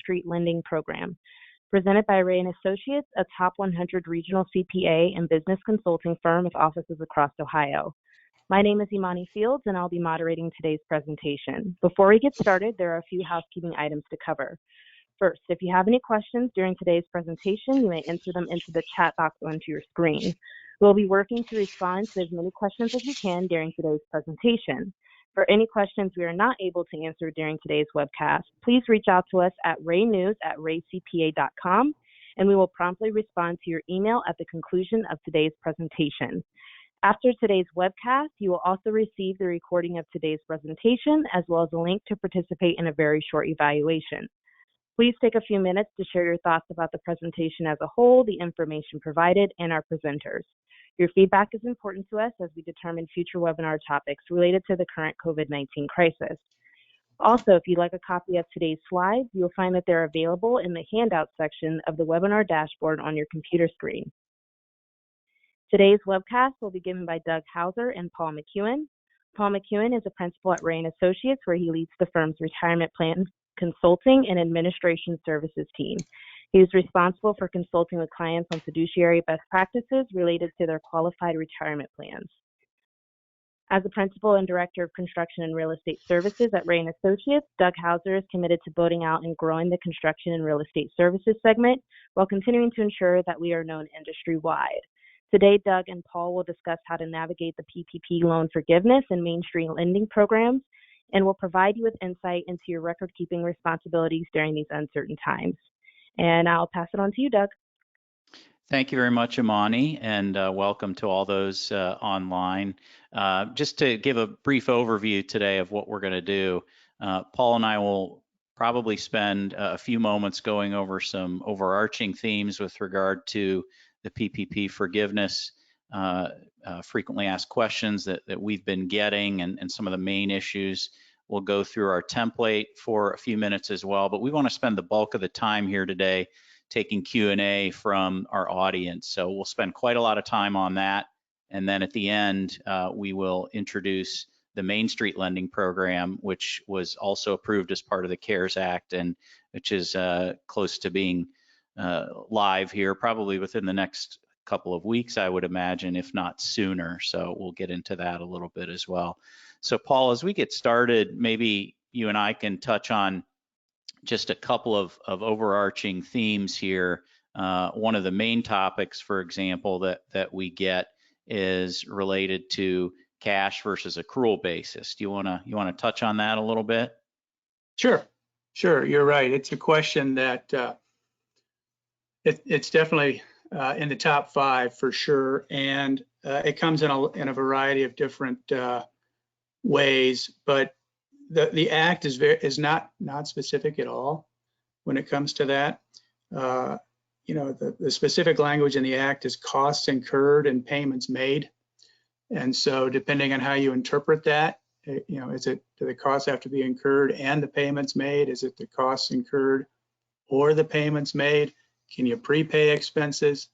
Street Lending Program, presented by Ray & Associates, a top 100 regional CPA and business consulting firm with offices across Ohio. My name is Imani Fields, and I'll be moderating today's presentation. Before we get started, there are a few housekeeping items to cover. First, if you have any questions during today's presentation, you may enter them into the chat box onto your screen. We'll be working to respond to as many questions as we can during today's presentation. For any questions we are not able to answer during today's webcast, please reach out to us at raynews@raycpa.com, and we will promptly respond to your email at the conclusion of today's presentation. After today's webcast, you will also receive the recording of today's presentation, as well as a link to participate in a very short evaluation. Please take a few minutes to share your thoughts about the presentation as a whole, the information provided, and our presenters. Your feedback is important to us as we determine future webinar topics related to the current COVID-19 crisis. Also, if you'd like a copy of today's slides, you'll find that they're available in the handout section of the webinar dashboard on your computer screen. Today's webcast will be given by Doug Hauser and Paul McEwen. Paul McEwen is a principal at Ray & Associates, where he leads the firm's retirement plan consulting and administration services team. He is responsible for consulting with clients on fiduciary best practices related to their qualified retirement plans. As a principal and director of construction and real estate services at Ray & Associates, Doug Hauser is committed to building out and growing the construction and real estate services segment while continuing to ensure that we are known industry-wide. Today, Doug and Paul will discuss how to navigate the PPP loan forgiveness and Main Street lending programs, and will provide you with insight into your record-keeping responsibilities during these uncertain times. And I'll pass it on to you, Doug. Thank you very much, Imani, and welcome to all those online. Just to give a brief overview today of what we're going to do, Paul and I will probably spend a few moments going over some overarching themes with regard to the PPP forgiveness, frequently asked questions that we've been getting, and some of the main issues. We'll go through our template for a few minutes as well, but we want to spend the bulk of the time here today taking Q&A from our audience. So we'll spend quite a lot of time on that. And then at the end, we will introduce the Main Street Lending Program, which was also approved as part of the CARES Act, and which is close to being live here, probably within the next couple of weeks, I would imagine, if not sooner. So we'll get into that a little bit as well. So Paul, as we get started, maybe you and I can touch on just a couple of overarching themes here. One of the main topics, for example, that we get is related to cash versus accrual basis. Do you want to touch on that a little bit? Sure. You're right. It's a question that it's definitely in the top 5 for sure, and it comes in a variety of different ways, but the act is not specific at all when it comes to that. The specific language in the act is costs incurred and payments made, and so depending on how you interpret that, do the costs have to be incurred and the payments made? Is it the costs incurred or the payments made? Can you prepay expenses?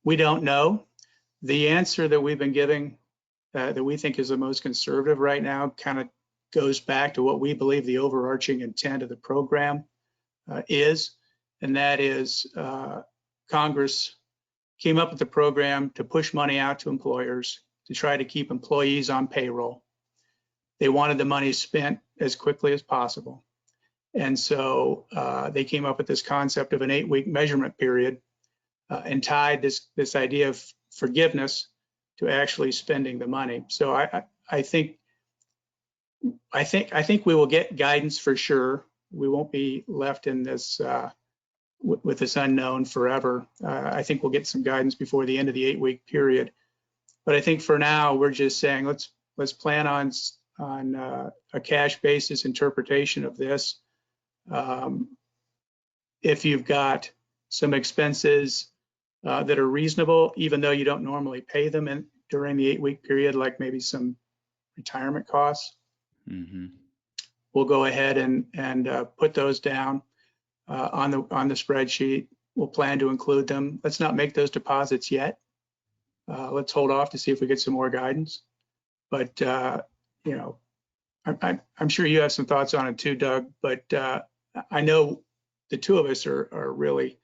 We don't know. The answer that we've been giving that we think is the most conservative right now kind of goes back to what we believe the overarching intent of the program is, and that is Congress came up with the program to push money out to employers to try to keep employees on payroll. They wanted the money spent as quickly as possible. And so they came up with this concept of an 8-week measurement period and tied this idea of forgiveness to actually spending the money. So I think we will get guidance for sure. We won't be left in this with this unknown forever. I think we'll get some guidance before the end of the 8-week period. But I think for now we're just saying let's plan on a cash basis interpretation of this. If you've got some expenses that are reasonable, even though you don't normally pay them during the 8-week period, like maybe some retirement costs, we'll go ahead and put those down on the spreadsheet. We'll plan to include them. Let's not make those deposits yet. Let's hold off to see if we get some more guidance. But I'm sure you have some thoughts on it too, Doug. But I know the two of us are really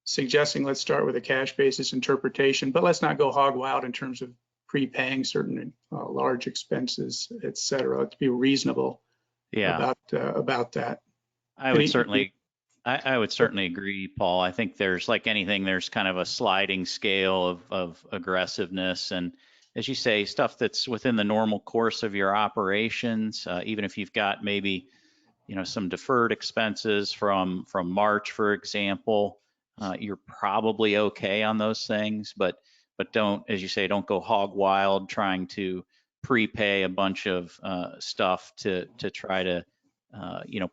suggesting let's start with a cash basis interpretation, but let's not go hog wild in terms of prepaying certain large expenses, et cetera. Let's be reasonable about that. I would certainly agree, Paul. I think there's, like anything, there's kind of a sliding scale of aggressiveness, and as you say, stuff that's within the normal course of your operations. Even if you've got maybe some deferred expenses from March, for example, you're probably okay on those things, but don't, as you say, don't go hog wild trying to prepay a bunch of stuff to try to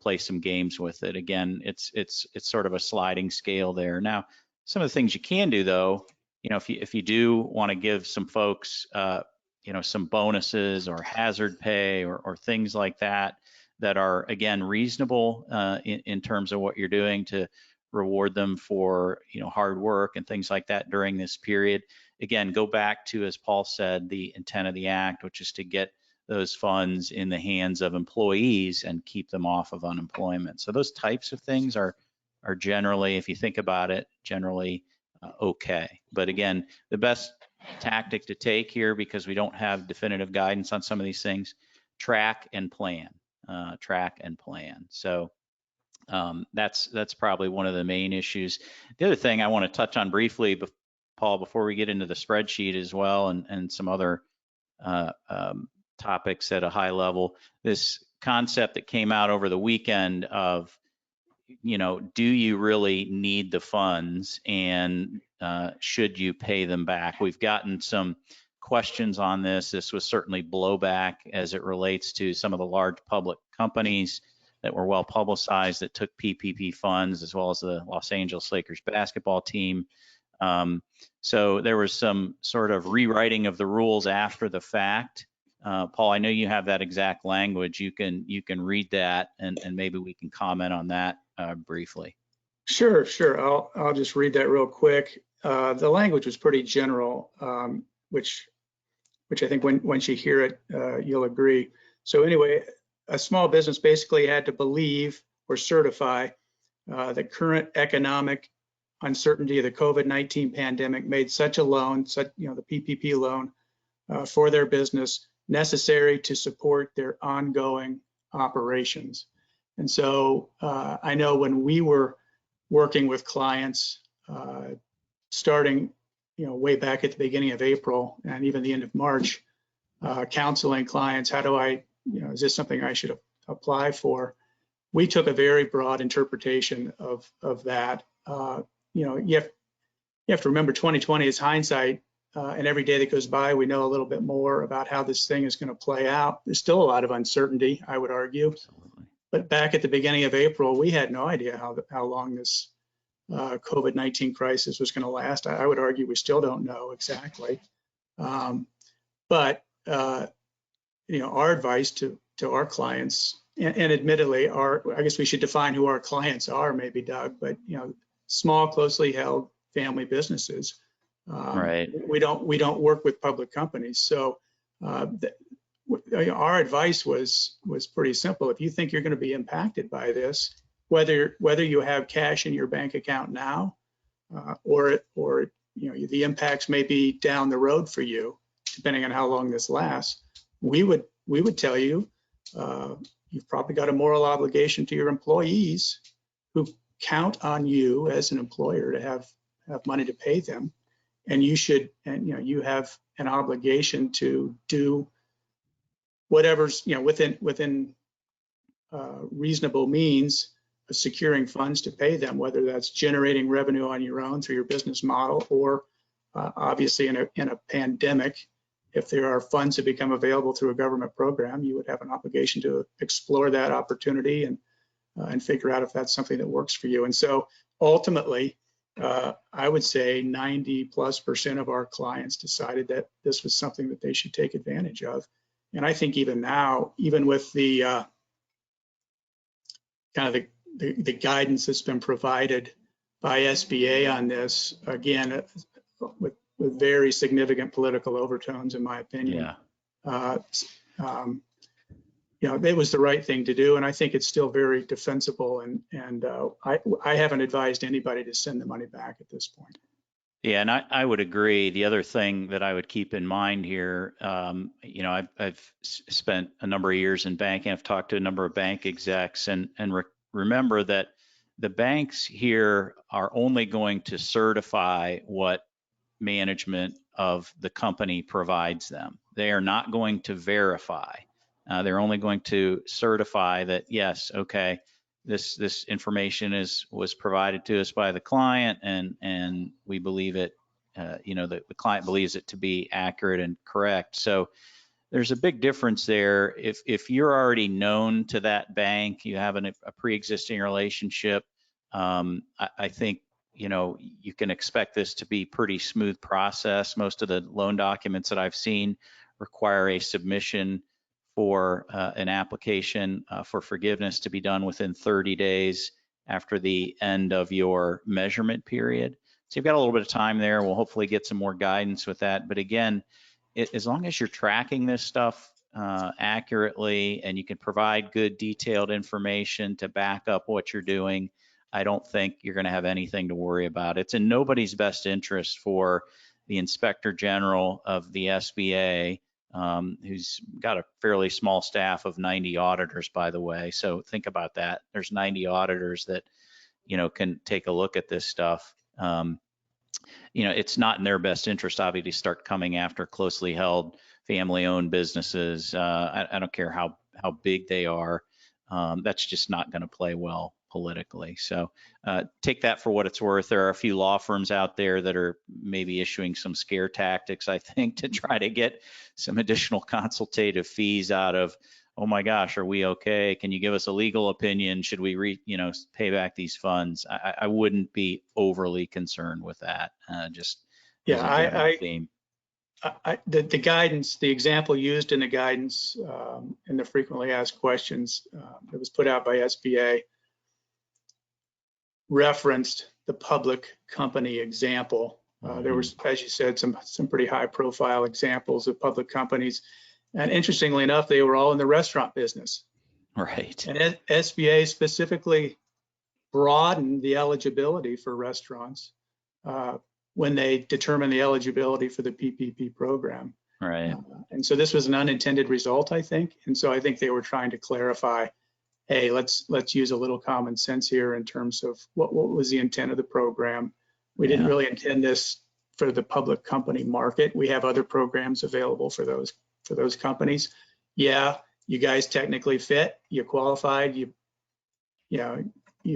play some games with it. Again, it's sort of a sliding scale there. Now, some of the things you can do, though, if you do want to give some folks some bonuses or hazard pay or things like that are, again, reasonable in terms of what you're doing to reward them for hard work and things like that during this period. Again, go back to, as Paul said, the intent of the act, which is to get those funds in the hands of employees and keep them off of unemployment. So those types of things are generally, if you think about it, generally okay. But again, the best tactic to take here, because we don't have definitive guidance on some of these things, track and plan. So that's probably one of the main issues. The other thing I want to touch on briefly, Paul, before we get into the spreadsheet as well, and some other topics at a high level, this concept that came out over the weekend of, do you really need the funds, and should you pay them back? We've gotten some questions on this. This was certainly blowback as it relates to some of the large public companies that were well publicized that took PPP funds, as well as the Los Angeles Lakers basketball team. So there was some sort of rewriting of the rules after the fact. Paul, I know you have that exact language. You can read that, and maybe we can comment on that briefly. Sure. I'll just read that real quick. The language was pretty general, which I think once you hear it, you'll agree. So anyway, a small business basically had to believe or certify that current economic uncertainty of the COVID-19 pandemic made such a loan, the PPP loan, for their business necessary to support their ongoing operations. And so I know when we were working with clients starting way back at the beginning of April and even the end of March, counseling clients, how do I, is this something I should apply for? We took a very broad interpretation of that. You have to remember 2020 is hindsight, and every day that goes by, we know a little bit more about how this thing is going to play out. There's still a lot of uncertainty, I would argue. Absolutely. But back at the beginning of April, we had no idea how long this COVID-19 crisis was going to last. I would argue we still don't know exactly. But our advice to our clients, and admittedly, I guess we should define who our clients are, maybe, Doug, but small, closely held family businesses. Right. We don't work with public companies. So our advice was pretty simple. If you think you're going to be impacted by this, whether you have cash in your bank account now, or the impacts may be down the road for you, depending on how long this lasts, we would tell you you've probably got a moral obligation to your employees who count on you as an employer to have money to pay them, and you have an obligation to do whatever's within reasonable means of securing funds to pay them, whether that's generating revenue on your own through your business model, or obviously in a pandemic, if there are funds that become available through a government program, you would have an obligation to explore that opportunity and figure out if that's something that works for you. And so ultimately, I would say 90+% of our clients decided that this was something that they should take advantage of. And I think even now, even with the kind of the guidance that's been provided by SBA on this, again, with very significant political overtones, in my opinion. Yeah. it was the right thing to do, and I think it's still very defensible. And I haven't advised anybody to send the money back at this point. Yeah, and I would agree. The other thing that I would keep in mind here, I've spent a number of years in banking. I've talked to a number of bank execs, and remember that the banks here are only going to certify what management of the company provides them. They are not going to verify. They're only going to certify that, yes, okay, this information was provided to us by the client, and we believe it. The client believes it to be accurate and correct. So there's a big difference there. If you're already known to that bank, you have a pre-existing relationship. I think you can expect this to be pretty smooth process. Most of the loan documents that I've seen require a submission for an application for forgiveness to be done within 30 days after the end of your measurement period. So you've got a little bit of time there. We'll hopefully get some more guidance with that. But again, as long as you're tracking this stuff accurately and you can provide good detailed information to back up what you're doing, I don't think you're going to have anything to worry about. It's in nobody's best interest for the Inspector General of the SBA, who's got a fairly small staff of 90 auditors, by the way. So think about that. There's 90 auditors that, can take a look at this stuff. It's not in their best interest, obviously, to start coming after closely held family-owned businesses. I don't care how big they are. That's just not going to play well politically. So take that for what it's worth. There are a few law firms out there that are maybe issuing some scare tactics, I think, to try to get some additional consultative fees out of, oh my gosh, are we okay? Can you give us a legal opinion? Should we pay back these funds? I wouldn't be overly concerned with that. The guidance, the example used in the guidance in the frequently asked questions that was put out by SBA referenced the public company example. There was, as you said, some pretty high profile examples of public companies. And interestingly enough, they were all in the restaurant business. Right. And SBA specifically broadened the eligibility for restaurants when they determined the eligibility for the PPP program. Right. And so this was an unintended result, I think. And so I think they were trying to clarify, hey, let's use a little common sense here in terms of what was the intent of the program. We didn't really intend this for the public company market. We have other programs available for those companies. Yeah, you guys technically fit, you qualified, you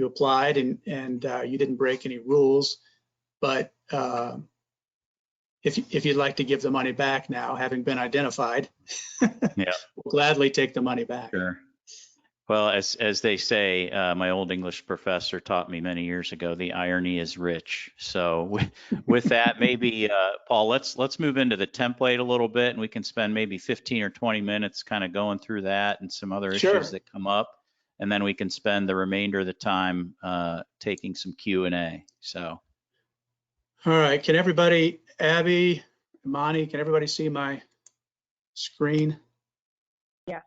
applied, and you didn't break any rules. But if you'd like to give the money back now, having been identified, we'll gladly take the money back. Sure. Well, as they say, my old English professor taught me many years ago, the irony is rich. So with that, maybe Paul, let's move into the template a little bit, and we can spend maybe 15 or 20 minutes kind of going through that and some other issues that come up, and then we can spend the remainder of the time taking some Q&A. So. All right, can everybody, Abby, Imani, can everybody see my screen? Yes.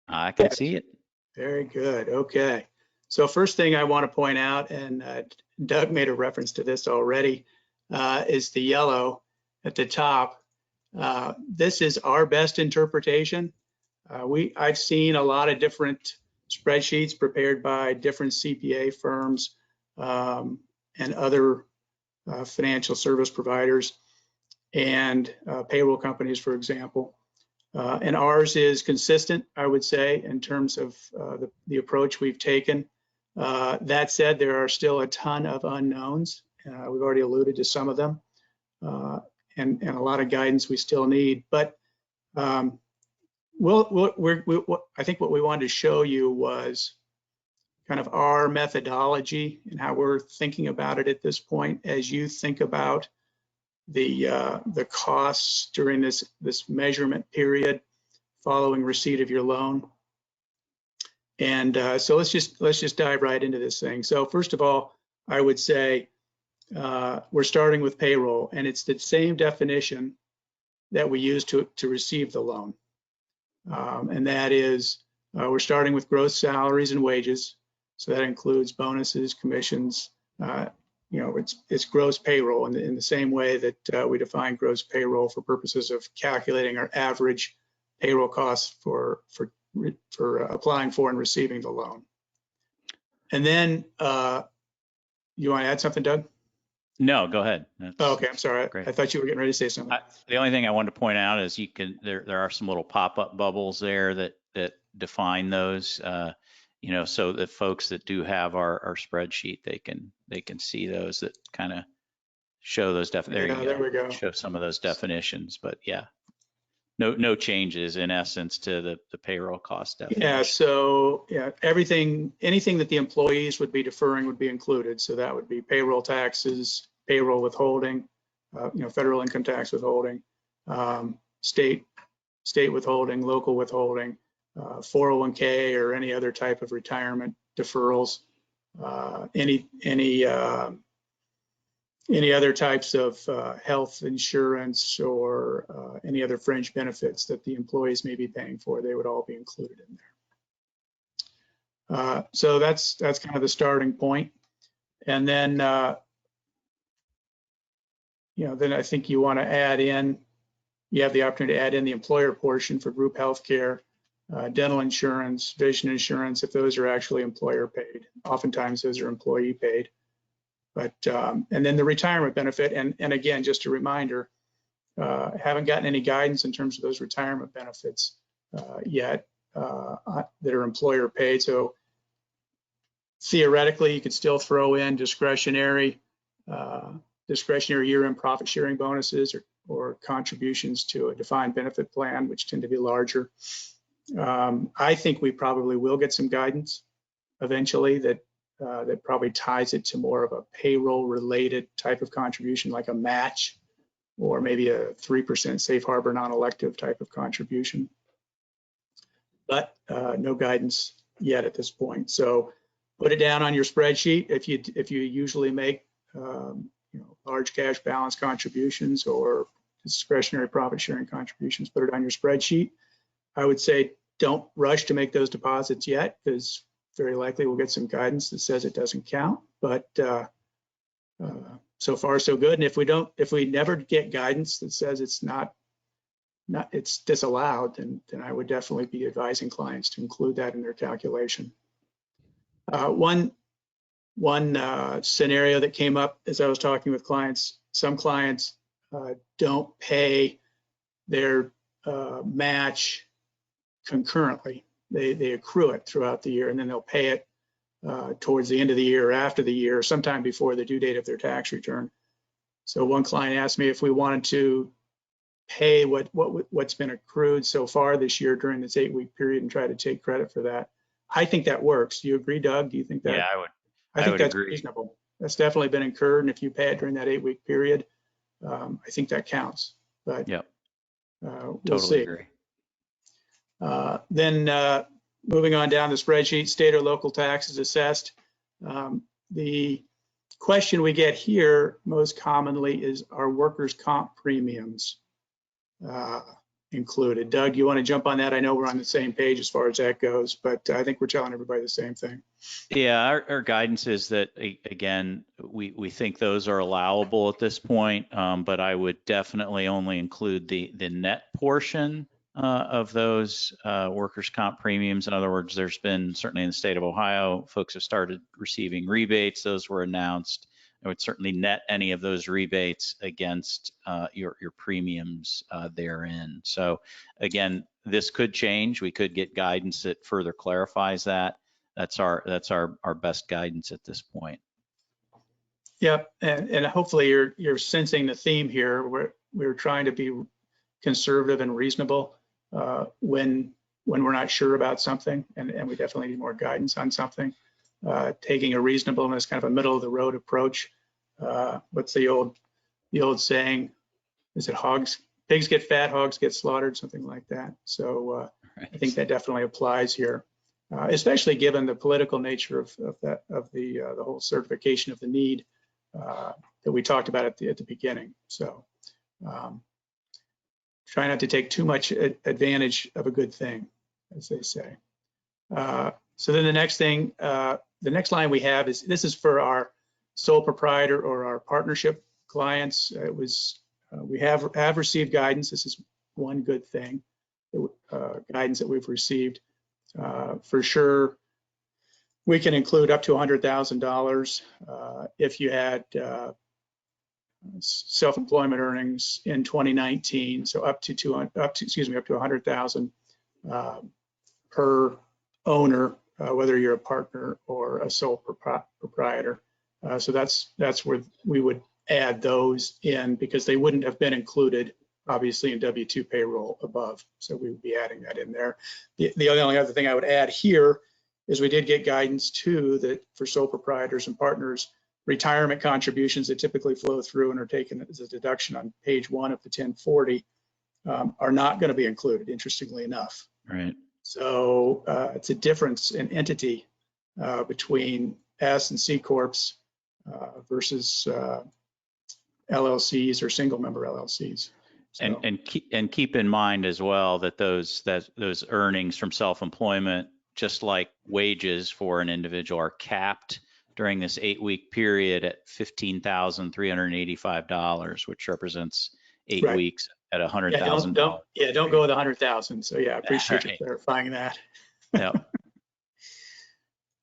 I can see it. Very good. Okay. So first thing I want to point out, and Doug made a reference to this already, is the yellow at the top. This is our best interpretation. I've seen a lot of different spreadsheets prepared by different CPA firms and other financial service providers and payroll companies, for example. And ours is consistent, I would say, in terms of the approach we've taken. That said, there are still a ton of unknowns. We've already alluded to some of them, and a lot of guidance we still need. But I think what we wanted to show you was kind of our methodology and how we're thinking about it at this point as you think about the costs during this measurement period following receipt of your loan. And so let's just dive right into this thing. So first of all, I would say we're starting with payroll, and it's the same definition that we use to receive the loan, and that is We're starting with gross salaries and wages. So that includes bonuses, commissions. It's gross payroll in the same way that we define gross payroll for purposes of calculating our average payroll costs for applying for and receiving the loan. And then you want to add something, Doug? No, go ahead. Oh, okay, I'm sorry. Great. I thought you were getting ready to say something. The only thing I wanted to point out is there are some little pop-up bubbles there that define those, so that folks that do have our spreadsheet, they can see those that kind of show those There we go. Show some of those definitions, but yeah, no changes in essence to the payroll cost definition. Yeah, so anything that the employees would be deferring would be included. So that would be payroll taxes, payroll withholding, federal income tax withholding, state withholding, local withholding, 401k or any other type of retirement deferrals, any other types of health insurance or any other fringe benefits that the employees may be paying for, they would all be included in there. So that's kind of the starting point. And then, then I think you want to add in, you have the opportunity to add in the employer portion for group health care, dental insurance, vision insurance, if those are actually employer paid. Oftentimes those are employee paid. But and then the retirement benefit, and again, just a reminder, haven't gotten any guidance in terms of those retirement benefits yet that are employer paid. So theoretically, you could still throw in discretionary year-end profit sharing bonuses or contributions to a defined benefit plan, which tend to be larger. I think we probably will get some guidance eventually that probably ties it to more of a payroll related type of contribution, like a match or maybe a 3% safe harbor non-elective type of contribution. But no guidance yet at this point. So put it down on your spreadsheet. If you usually make large cash balance contributions or discretionary profit sharing contributions, put it on your spreadsheet. I would say don't rush to make those deposits yet, because very likely we'll get some guidance that says it doesn't count, but so far so good. And if we never get guidance that says it's it's disallowed, then I would definitely be advising clients to include that in their calculation. One scenario that came up as I was talking with clients, some clients don't pay their match concurrently. They accrue it throughout the year, and then they'll pay it towards the end of the year or after the year, sometime before the due date of their tax return. So one client asked me if we wanted to pay what's been accrued so far this year during this 8-week period and try to take credit for that. I think that works. Do you agree, Doug? Do you think that? Yeah, I would. I think that's agree. reasonable. That's definitely been incurred, and if you pay it during that 8-week period, I think that counts. But yep. We'll totally see. Agree. Then moving on down the spreadsheet, state or local taxes assessed. The question we get here most commonly is, are workers' comp premiums included? Doug, you want to jump on that? I know we're on the same page as far as that goes, but I think we're telling everybody the same thing. Yeah, our guidance is that, again, we think those are allowable at this point, but I would definitely only include the net portion of those workers' comp premiums. In other words, there's been, certainly in the state of Ohio, folks have started receiving rebates. Those were announced. I would certainly net any of those rebates against your premiums therein. So again, this could change. We could get guidance that further clarifies that. That's our best guidance at this point. Yep, and hopefully you're sensing the theme here. We're trying to be conservative and reasonable when we're not sure about something, and we definitely need more guidance on something. Taking a reasonableness, kind of a middle of the road approach. What's the old saying? Is it pigs get fat, hogs get slaughtered, something like that. So right. I think that definitely applies here, especially given the political nature of the whole certification of the need that we talked about at the beginning. So try not to take too much advantage of a good thing, as they say. So then the next thing, the next line we have is, this is for our sole proprietor or our partnership clients. It was, we have received guidance. This is one good thing, guidance that we've received. For sure, we can include up to $100,000 if you had self-employment earnings in 2019. So up to 100,000 per owner, whether you're a partner or a sole proprietor. So that's where we would add those in, because they wouldn't have been included obviously in W-2 payroll above. So we would be adding that in there. The only other thing I would add here is we did get guidance too that for sole proprietors and partners, retirement contributions that typically flow through and are taken as a deduction on page 1 of the 1040 are not going to be included, interestingly enough. Right. So it's a difference in entity between S and C corps versus LLCs or single member LLCs. So, and keep in mind as well that those earnings from self-employment, just like wages for an individual, are capped during this 8-week period at $15,385, which represents 8 right. weeks at $100,000. Don't go with 100,000. So yeah, I appreciate you clarifying that. Yeah.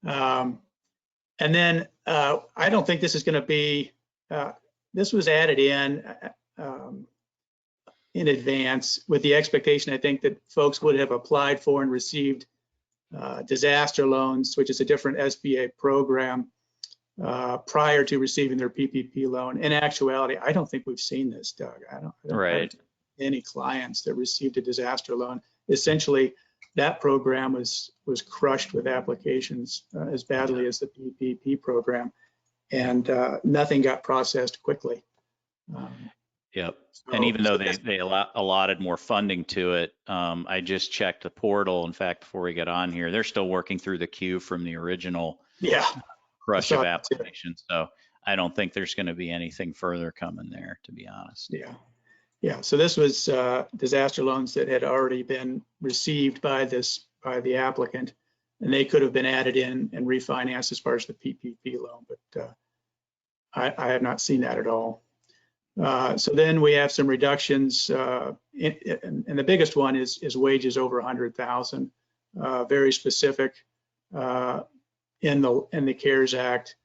And then I don't think this is going to be. This was added in advance with the expectation, I think, that folks would have applied for and received disaster loans, which is a different SBA program, prior to receiving their PPP loan. In actuality, I don't think we've seen this, Doug. I don't have any clients that received a disaster loan. Essentially, that program was crushed with applications as badly as the PPP program, and nothing got processed quickly. Yep. And even though they allotted more funding to it, I just checked the portal. In fact, before we get on here, they're still working through the queue from the original crush of applications. So I don't think there's going to be anything further coming there, to be honest. Yeah. So this was disaster loans that had already been received by the applicant, and they could have been added in and refinanced as far as the PPP loan, but I have not seen that at all. So then we have some reductions, and the biggest one is wages over 100,000, very specific in the CARES Act,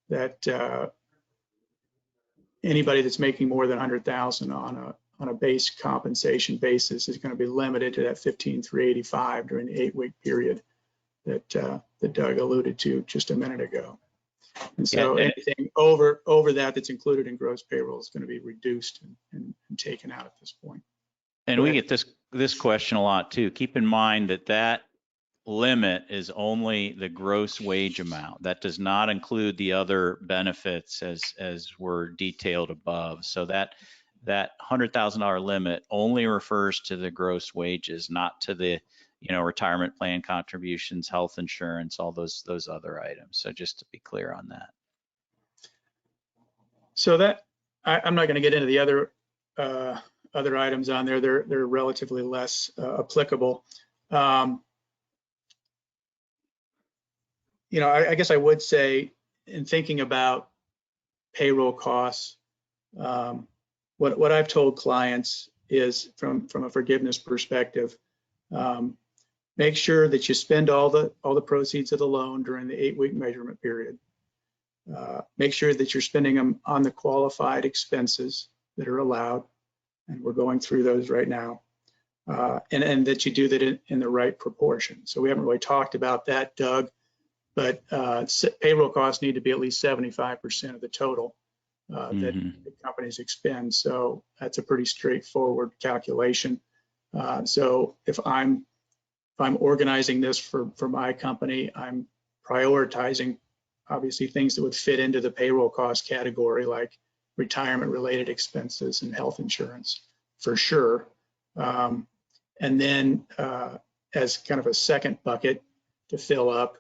that anybody that's making more than 100,000 on a base compensation basis is going to be limited to that 15,385 during the 8-week period that Doug alluded to just a minute ago. And so anything over that's included in gross payroll is going to be reduced and taken out at this point. And we get this question a lot too. Keep in mind that limit is only the gross wage amount. That does not include the other benefits as were detailed above. So that $100,000 limit only refers to the gross wages, not to the retirement plan contributions, health insurance, all those other items. So just to be clear on that. So that I'm not going to get into the other items on there. They're relatively less applicable. I guess I would say, in thinking about payroll costs, what I've told clients is, from a forgiveness perspective, make sure that you spend all the proceeds of the loan during the 8-week measurement period. Make sure that you're spending them on the qualified expenses that are allowed, and we're going through those right now, and that you do that in the right proportion. So we haven't really talked about that, Doug, but payroll costs need to be at least 75% of the total that the companies expend. So that's a pretty straightforward calculation. So if I'm organizing this for my company, I'm prioritizing obviously things that would fit into the payroll cost category, like retirement related expenses and health insurance for sure. And then as kind of a second bucket to fill up,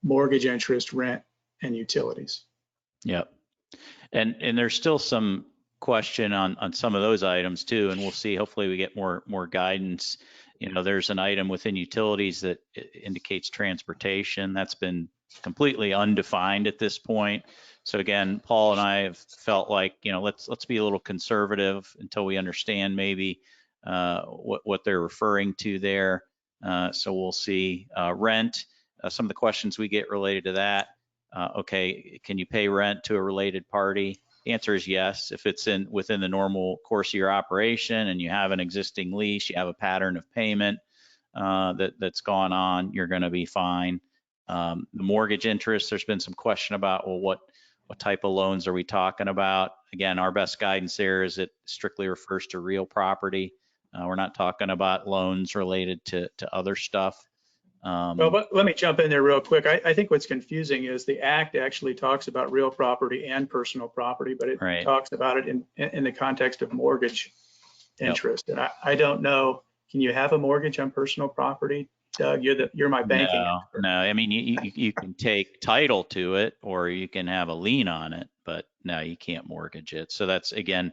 mortgage interest, rent, and utilities. Yep. And there's still some question on some of those items too, and we'll see. Hopefully we get more guidance there's an item within utilities that indicates transportation. That's been completely undefined at this point. So again, Paul and I have felt like, let's be a little conservative until we understand maybe what they're referring to there. So we'll see. Rent, some of the questions we get related to that. Okay, can you pay rent to a related party? The answer is yes. If it's within the normal course of your operation and you have an existing lease, you have a pattern of payment that's gone on, you're going to be fine. The mortgage interest, there's been some question about, well, what type of loans are we talking about? Again, our best guidance there is it strictly refers to real property. We're not talking about loans related to other stuff. Well, but let me jump in there real quick. I think what's confusing is the Act actually talks about real property and personal property, but it talks about it in the context of mortgage interest. And I don't know, can you have a mortgage on personal property? Doug, you're my banking expert. No, I mean, you can take title to it or you can have a lien on it, but no, you can't mortgage it. So that's, again,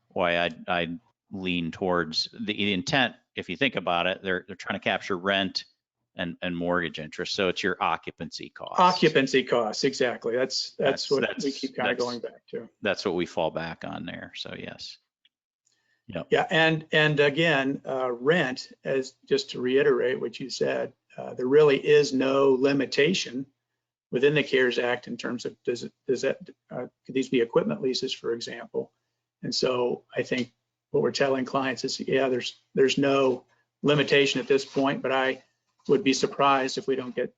why I lean towards the intent. If you think about it, they're trying to capture rent and mortgage interest. So it's your occupancy costs. Occupancy costs, exactly. That's what we keep kind of going back to. That's what we fall back on there. So yes. Yep. Yeah, and again, rent, as just to reiterate what you said, there really is no limitation within the CARES Act in terms of could these be equipment leases, for example? And so I think what we're telling clients is, yeah, there's no limitation at this point, but I would be surprised if we don't get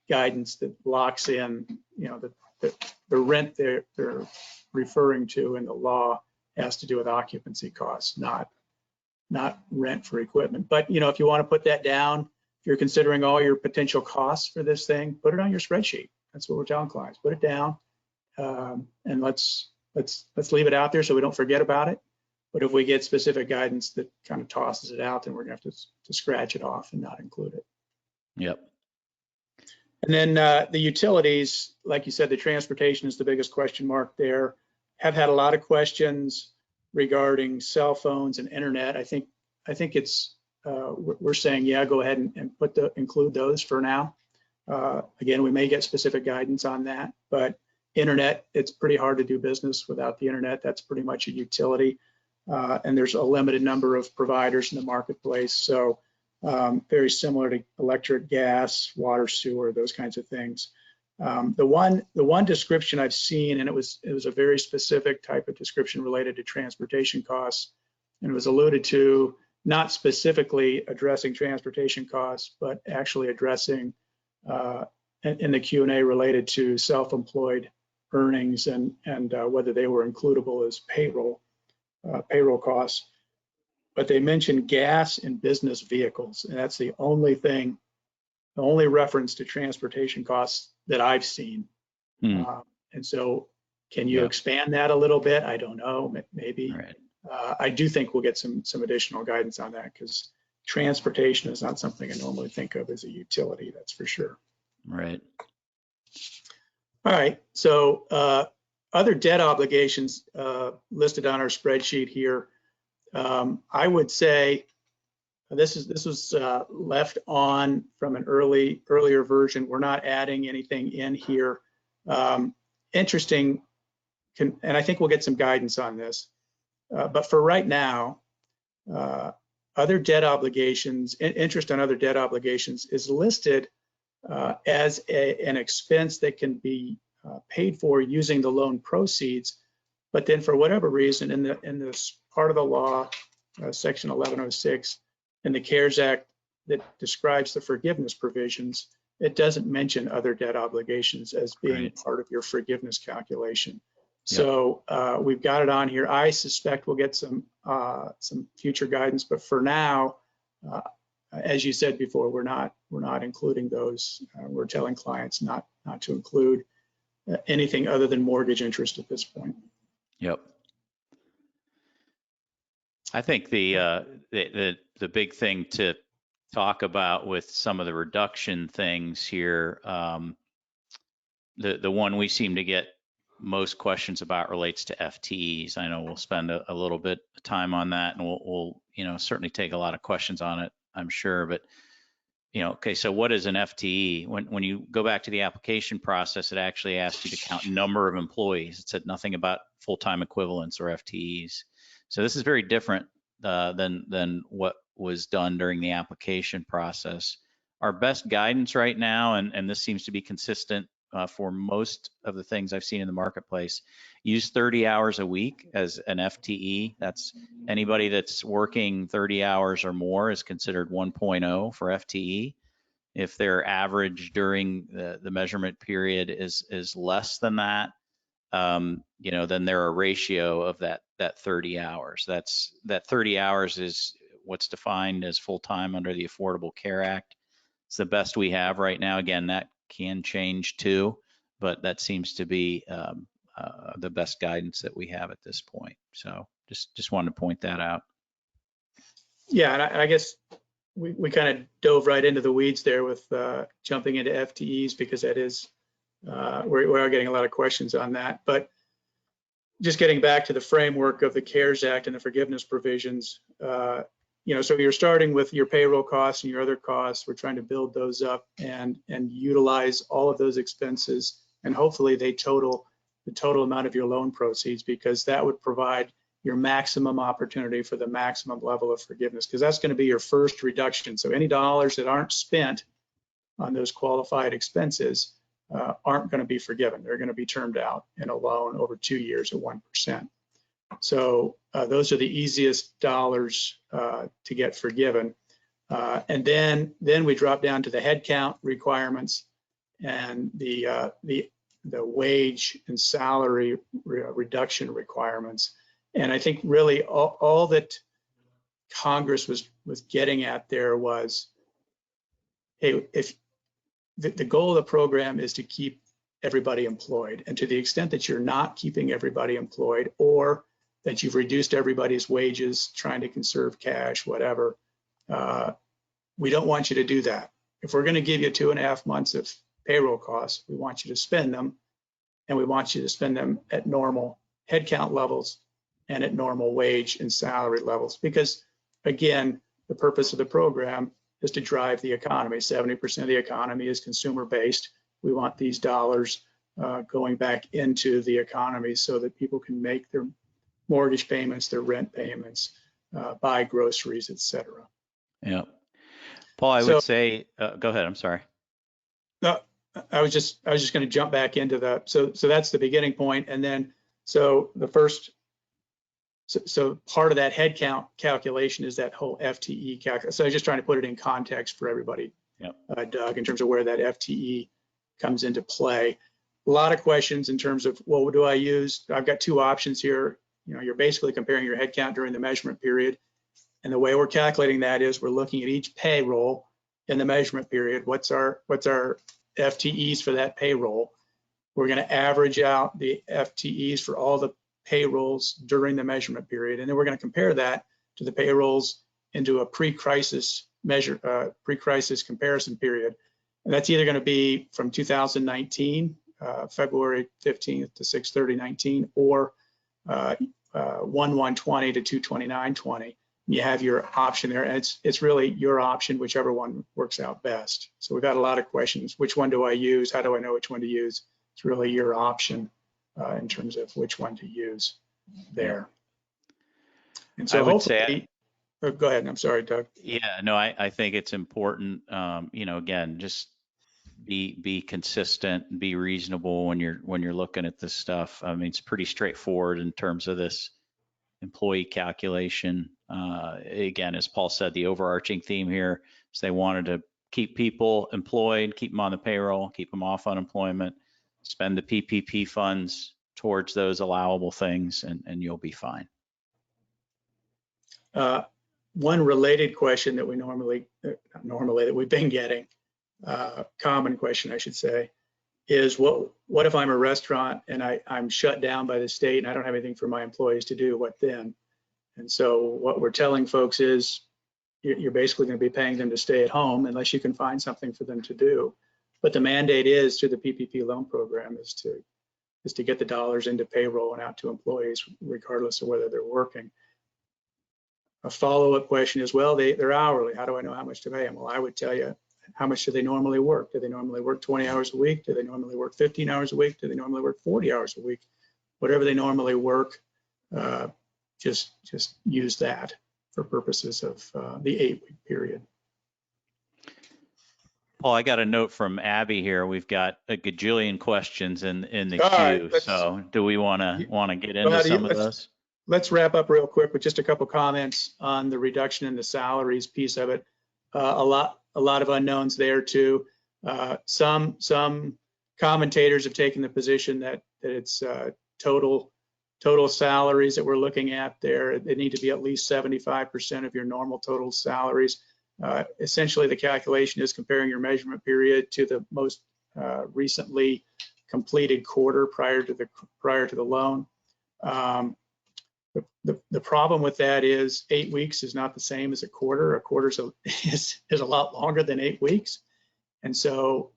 guidance that locks in, the rent they're referring to in the law has to do with occupancy costs, not rent for equipment. But if you want to put that down, if you're considering all your potential costs for this thing, put it on your spreadsheet. That's what we're telling clients. Put it down, and let's leave it out there so we don't forget about it. But if we get specific guidance that kind of tosses it out, then we're gonna have to scratch it off and not include it. Yep. And then the utilities, like you said, the transportation is the biggest question mark there. Have had a lot of questions regarding cell phones and internet. I think it's we're saying, yeah, go ahead and include those for now. Again, we may get specific guidance on that, but internet, it's pretty hard to do business without the internet. That's pretty much a utility, and there's a limited number of providers in the marketplace. So very similar to electric, gas, water, sewer, those kinds of things. The one description I've seen, and it was a very specific type of description related to transportation costs, and it was alluded to not specifically addressing transportation costs, but actually addressing in the Q&A related to self-employed earnings and whether they were includable as payroll costs. But they mentioned gas and business vehicles, and that's the only reference to transportation costs that I've seen. And so can you expand that a little bit? I don't know, maybe. Right. I do think we'll get some additional guidance on that, because transportation is not something I normally think of as a utility, that's for sure. Right. All right, so other debt obligations listed on our spreadsheet here. I would say this was left on from an earlier version. We're not adding anything in here. Interesting, and I think we'll get some guidance on this. But for right now, other debt obligations, interest on other debt obligations is listed as an expense that can be paid for using the loan proceeds. But then for whatever reason, in this part of the law, section 1106, in the CARES Act that describes the forgiveness provisions, it doesn't mention other debt obligations as being part of your forgiveness calculation. Yep. So we've got it on here. I suspect we'll get some future guidance, but for now, as you said before, we're not including those. We're telling clients not to include anything other than mortgage interest at this point. Yep. I think the big thing to talk about with some of the reduction things here, the one we seem to get most questions about relates to FTEs. I know we'll spend a little bit of time on that, and we'll certainly take a lot of questions on it I'm sure. But okay, so what is an FTE? When you go back to the application process, it actually asked you to count number of employees. It said nothing about full-time equivalents or FTEs. So this is very different than what was done during the application process. Our best guidance right now, and this seems to be consistent for most of the things I've seen in the marketplace, use 30 hours a week as an FTE. That's anybody that's working 30 hours or more is considered 1.0 for FTE. If their average during the measurement period is less than that, then they're a ratio of that 30 hours. That 30 hours is what's defined as full-time under the Affordable Care Act. It's the best we have right now. Again, that can change too, but that seems to be the best guidance that we have at this point. So just wanted to point that out. Yeah, and I guess we kind of dove right into the weeds there with jumping into FTEs, because that is, we are getting a lot of questions on that. But just getting back to the framework of the CARES Act and the forgiveness provisions, so you're starting with your payroll costs and your other costs. We're trying to build those up and utilize all of those expenses, and hopefully they total the total amount of your loan proceeds, because that would provide your maximum opportunity for the maximum level of forgiveness, because that's going to be your first reduction. So any dollars that aren't spent on those qualified expenses aren't going to be forgiven. They're going to be termed out in a loan over 2 years at 1%. So those are the easiest dollars to get forgiven. And then we drop down to the headcount requirements and the wage and salary reduction requirements. And I think really all that Congress was getting at there was, hey, if the goal of the program is to keep everybody employed, and to the extent that you're not keeping everybody employed, or that you've reduced everybody's wages, trying to conserve cash, whatever, we don't want you to do that. If we're going to give you 2.5 months of payroll costs, we want you to spend them, and we want you to spend them at normal headcount levels and at normal wage and salary levels. Because again, the purpose of the program is to drive the economy. 70% of the economy is consumer based. We want these dollars going back into the economy so that people can make their mortgage payments, their rent payments, buy groceries, etc. Yeah. Paul, I would say, go ahead, I'm sorry. No, I was just going to jump back into that. So that's the beginning point. And then, so the first, so part of that headcount calculation is that whole FTE calculation. So I was just trying to put it in context for everybody, yep. Doug, in terms of where that FTE comes into play. A lot of questions in terms of, well, what do I use? I've got two options here. You're basically comparing your headcount during the measurement period. And the way we're calculating that is we're looking at each payroll in the measurement period. What's our FTEs for that payroll? We're going to average out the FTEs for all the payrolls during the measurement period, and then we're going to compare that to the payrolls into a pre-crisis comparison period. And that's either going to be from 2019, February 15th to 6/30/19, or 1/1/20 to 2/29/20. You have your option there, and it's really your option, whichever one works out best. So we've got a lot of questions. Which one do I use? How do I know which one to use? It's really your option in terms of which one to use there. And so I would say, go ahead. I'm sorry, Doug. Yeah, no, I think it's important, again, just be consistent, be reasonable when you're looking at this stuff. I mean, it's pretty straightforward in terms of this employee calculation. Again, as Paul said, the overarching theme here is they wanted to keep people employed, keep them on the payroll, keep them off unemployment, spend the PPP funds towards those allowable things, and you'll be fine. One related question that that we've been getting, common question, I should say, is what if I'm a restaurant and I'm shut down by the state and I don't have anything for my employees to do? What then? And so what we're telling folks is you're basically going to be paying them to stay at home unless you can find something for them to do. But the mandate is through the PPP loan program is to get the dollars into payroll and out to employees, regardless of whether they're working. A follow-up question is, well, they're hourly. How do I know how much to pay them? Well, I would tell you, how much do they normally work? Do they normally work 20 hours a week? Do they normally work 15 hours a week? Do they normally work 40 hours a week? Whatever they normally work, just use that for purposes of the 8-week period. Paul, I got a note from Abby here. We've got a gajillion questions in the All queue. right, So do we want to get into some of those? Let's wrap up real quick with just a couple comments on the reduction in the salaries piece of it. A lot of unknowns there too. Some commentators have taken the position that it's total salaries that we're looking at there. They need to be at least 75% of your normal total salaries. Essentially, the calculation is comparing your measurement period to the most recently completed quarter prior to the loan. The problem with that is 8 weeks is not the same as a quarter. A quarter is a lot longer than 8 weeks. And so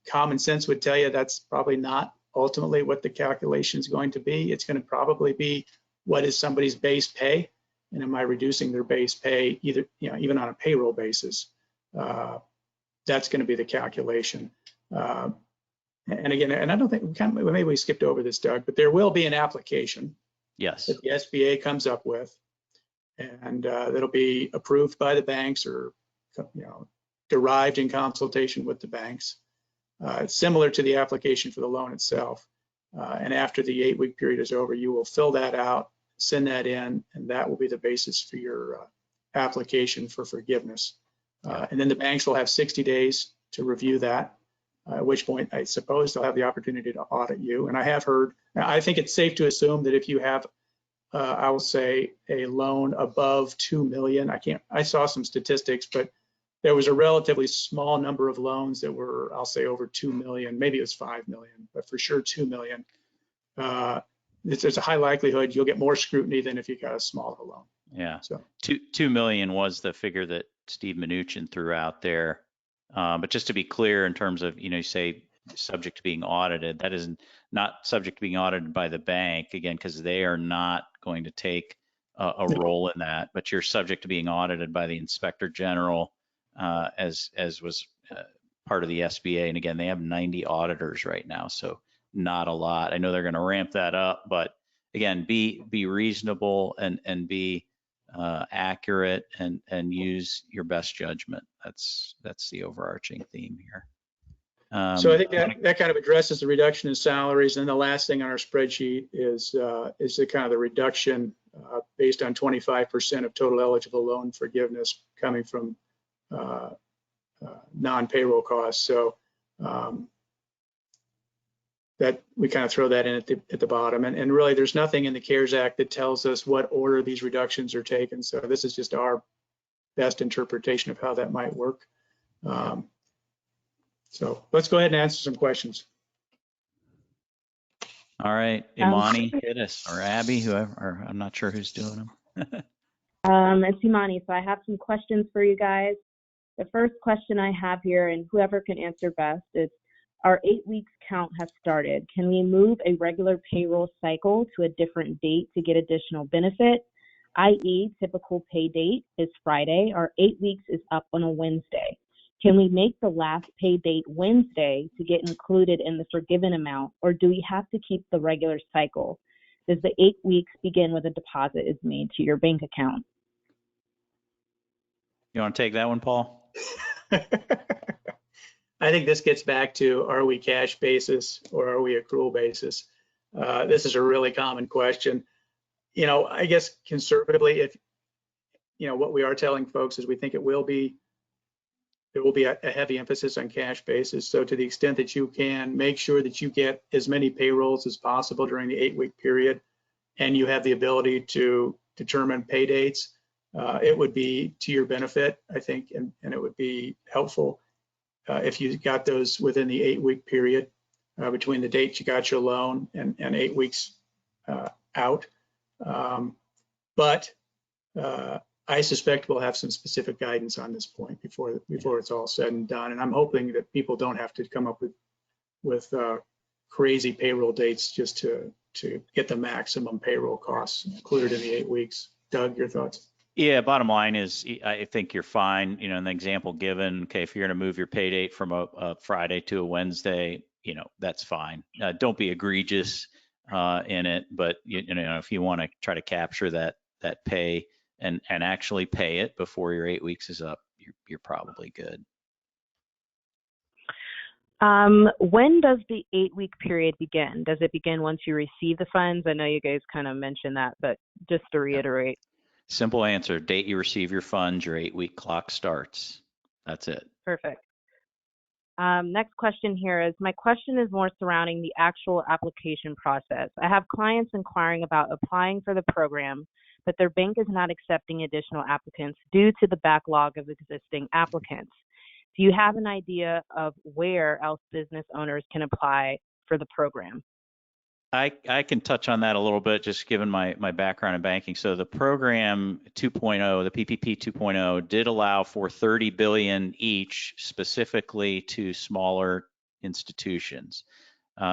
common sense would tell you that's probably not ultimately what the calculation is going to be. It's going to probably be what is somebody's base pay, and am I reducing their base pay either, even on a payroll basis? That's going to be the calculation. And again, and I don't think maybe we skipped over this, Doug, but there will be an application. Yes. That the SBA comes up with, and that'll be approved by the banks or derived in consultation with the banks. It's similar to the application for the loan itself. And after the 8-week period is over, you will fill that out, send that in, and that will be the basis for your application for forgiveness. And then the banks will have 60 days to review that, at which point I suppose they'll have the opportunity to audit you. And I have heard, I think it's safe to assume that if you have, I will say, a loan above 2 million, I saw some statistics, but there was a relatively small number of loans that were, I'll say, over 2 million, maybe it was 5 million, but for sure 2 million. There's a high likelihood you'll get more scrutiny than if you got a smaller loan. Yeah, so 2 million was the figure that Steve Mnuchin threw out there. But just to be clear, in terms of, you say subject to being audited, that is not subject to being audited by the bank, again, because they are not going to take a role in that, but you're subject to being audited by the Inspector General, as was part of the SBA. And again, they have 90 auditors right now, so not a lot. I know they're going to ramp that up, but again, be reasonable and be accurate and use your best judgment. That's the overarching theme here. So I think that kind of addresses the reduction in salaries. And the last thing on our spreadsheet is the kind of the reduction based on 25% of total eligible loan forgiveness coming from non-payroll costs. So that we kind of throw that in at the bottom. And really, there's nothing in the CARES Act that tells us what order these reductions are taken. So this is just our best interpretation of how that might work. So let's go ahead and answer some questions. All right, Imani, hit us, or Abby, whoever, or I'm not sure who's doing them. It's Imani. So I have some questions for you guys. The first question I have here, and whoever can answer best, is our 8 weeks count has started. Can we move a regular payroll cycle to a different date to get additional benefit? i.e., typical pay date is Friday. Our 8 weeks is up on a Wednesday. Can we make the last pay date Wednesday to get included in the forgiven amount, or do we have to keep the regular cycle? Does the 8 weeks begin with a deposit is made to your bank account? You want to take that one, Paul? I think this gets back to, are we cash basis or are we accrual basis? This is a really common question. I guess conservatively, if, what we are telling folks is we think there will be a heavy emphasis on cash basis. So to the extent that you can, make sure that you get as many payrolls as possible during the 8-week period, and you have the ability to determine pay dates, it would be to your benefit, I think, and it would be helpful if you got those within the 8-week period between the date you got your loan and 8 weeks out. But I suspect we'll have some specific guidance on this point before it's all said and done. And I'm hoping that people don't have to come up with crazy payroll dates just to get the maximum payroll costs included in the 8 weeks. Doug, your thoughts? Yeah, bottom line is I think you're fine. You know, in the example given, okay, if you're going to move your pay date from a Friday to a Wednesday, you know, that's fine. Don't be egregious in it, but you know, if you want to try to capture that pay and actually pay it before your 8 weeks is up, you're probably good. When does the 8-week period begin? Does it begin once you receive the funds? I know you guys kind of mentioned that, but just to reiterate. Simple answer, date you receive your funds, your 8-week clock starts. That's it. Perfect. Next question here is, my question is more surrounding the actual application process. I have clients inquiring about applying for the program, but their bank is not accepting additional applicants due to the backlog of existing applicants. Do you have an idea of where else business owners can apply for the program? I can touch on that a little bit, just given my background in banking. So the program 2.0, the PPP 2.0, did allow for 30 billion each, specifically to smaller institutions.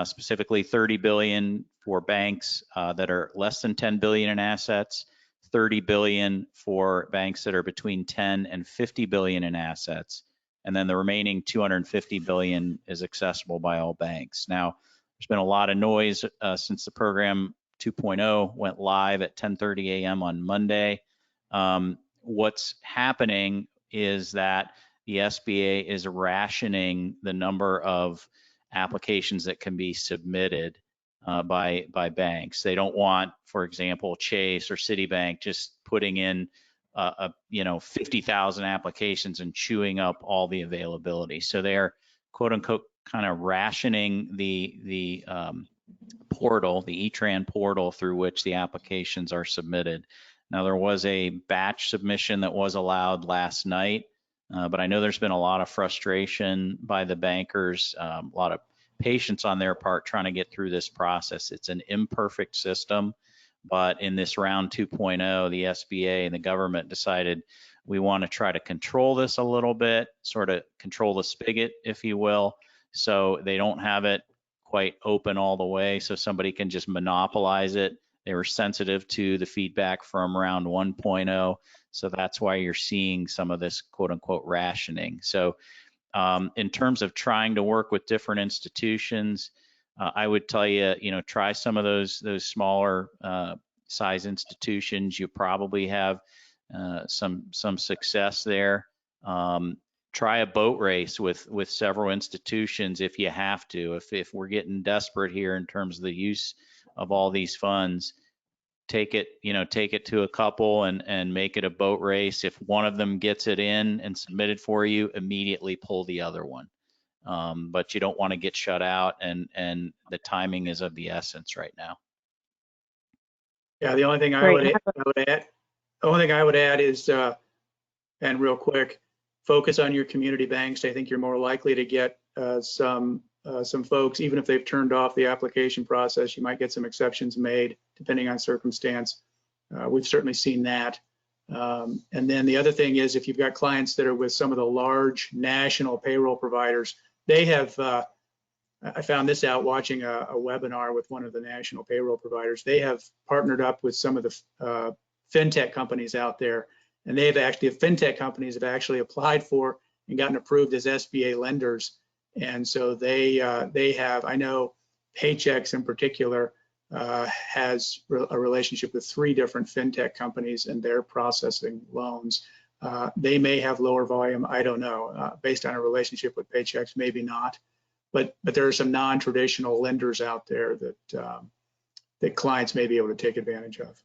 Specifically 30 billion for banks that are less than 10 billion in assets, 30 billion for banks that are between 10 and 50 billion in assets, and then the remaining 250 billion is accessible by all banks. Now, there's been a lot of noise since the program 2.0 went live at 10:30 a.m. on Monday. What's happening is that the SBA is rationing the number of applications that can be submitted by banks. They don't want, for example, Chase or Citibank just putting in 50,000 applications and chewing up all the availability. So they're quote unquote kind of rationing the portal, the eTran portal through which the applications are submitted. Now, there was a batch submission that was allowed last night, but I know there's been a lot of frustration by the bankers, a lot of patience on their part trying to get through this process. It's an imperfect system, but in this round 2.0, the SBA and the government decided we want to try to control this a little bit, sort of control the spigot, if you will, so they don't have it quite open all the way so somebody can just monopolize it. They were sensitive to the feedback from round 1.0, so that's why you're seeing some of this quote unquote rationing. So in terms of trying to work with different institutions, I would tell you, try some of those smaller size institutions. You probably have some success there. Try a boat race with several institutions if you have to. If we're getting desperate here in terms of the use of all these funds, take it to a couple and make it a boat race. If one of them gets it in and submitted for you, immediately pull the other one. But you don't want to get shut out, and the timing is of the essence right now. Yeah, the only thing I would add is, and real quick, focus on your community banks. I think you're more likely to get some folks, even if they've turned off the application process, you might get some exceptions made depending on circumstance. We've certainly seen that. And then the other thing is, if you've got clients that are with some of the large national payroll providers, they have, I found this out watching a webinar with one of the national payroll providers. They have partnered up with some of the fintech companies out there, and the fintech companies have actually applied for and gotten approved as SBA lenders. And so they have, I know Paychex in particular has a relationship with 3 different fintech companies, and they're processing loans. They may have lower volume, I don't know, based on a relationship with Paychex, maybe not. But there are some non-traditional lenders out there that clients may be able to take advantage of.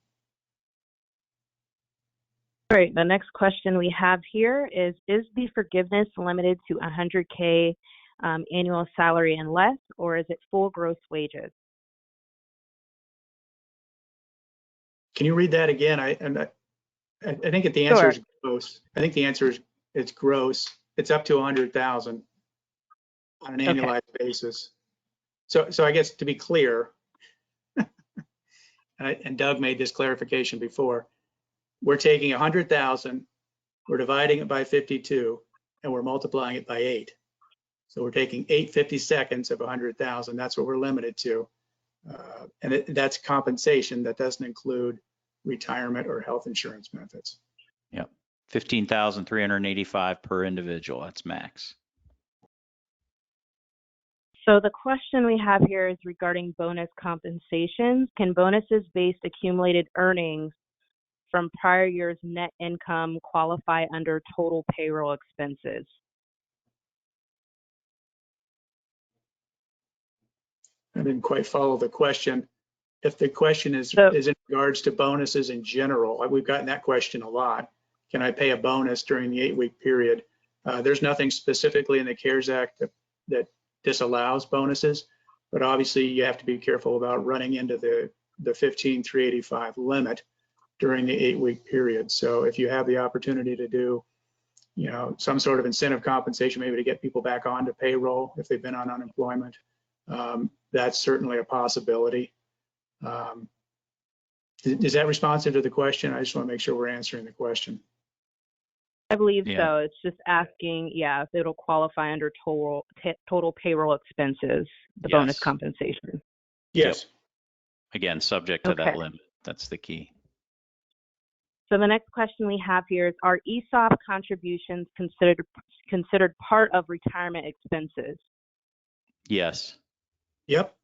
All right, the next question we have here is the forgiveness limited to 100K annual salary and less, or is it full gross wages? Can you read that again? I think the answer is gross. I think the answer is it's gross. It's up to 100,000 on an annualized basis. So I guess to be clear, and Doug made this clarification before, we're taking 100,000, we're dividing it by 52, and we're multiplying it by 8. So we're taking 8 52seconds of 100,000. That's what we're limited to. And that's compensation. That doesn't include retirement or health insurance benefits. $15,385 per individual. That's max. So the question we have here is regarding bonus compensations. Can bonuses-based accumulated earnings from prior year's net income qualify under total payroll expenses? I didn't quite follow the question. If the question is in regards to bonuses in general, we've gotten that question a lot. Can I pay a bonus during the 8-week period? There's nothing specifically in the CARES Act that disallows bonuses, but obviously you have to be careful about running into the 15,385 limit during the 8-week period. So if you have the opportunity to do, you know, some sort of incentive compensation, maybe to get people back onto payroll if they've been on unemployment, that's certainly a possibility. Is that responsive to the question? I just want to make sure we're answering the question. I believe so. It's just asking, if it'll qualify under total payroll expenses, the bonus compensation. Yes. Yep. Again, subject to that limit. That's the key. So the next question we have here is, are ESOP contributions considered part of retirement expenses? Yes. Yep.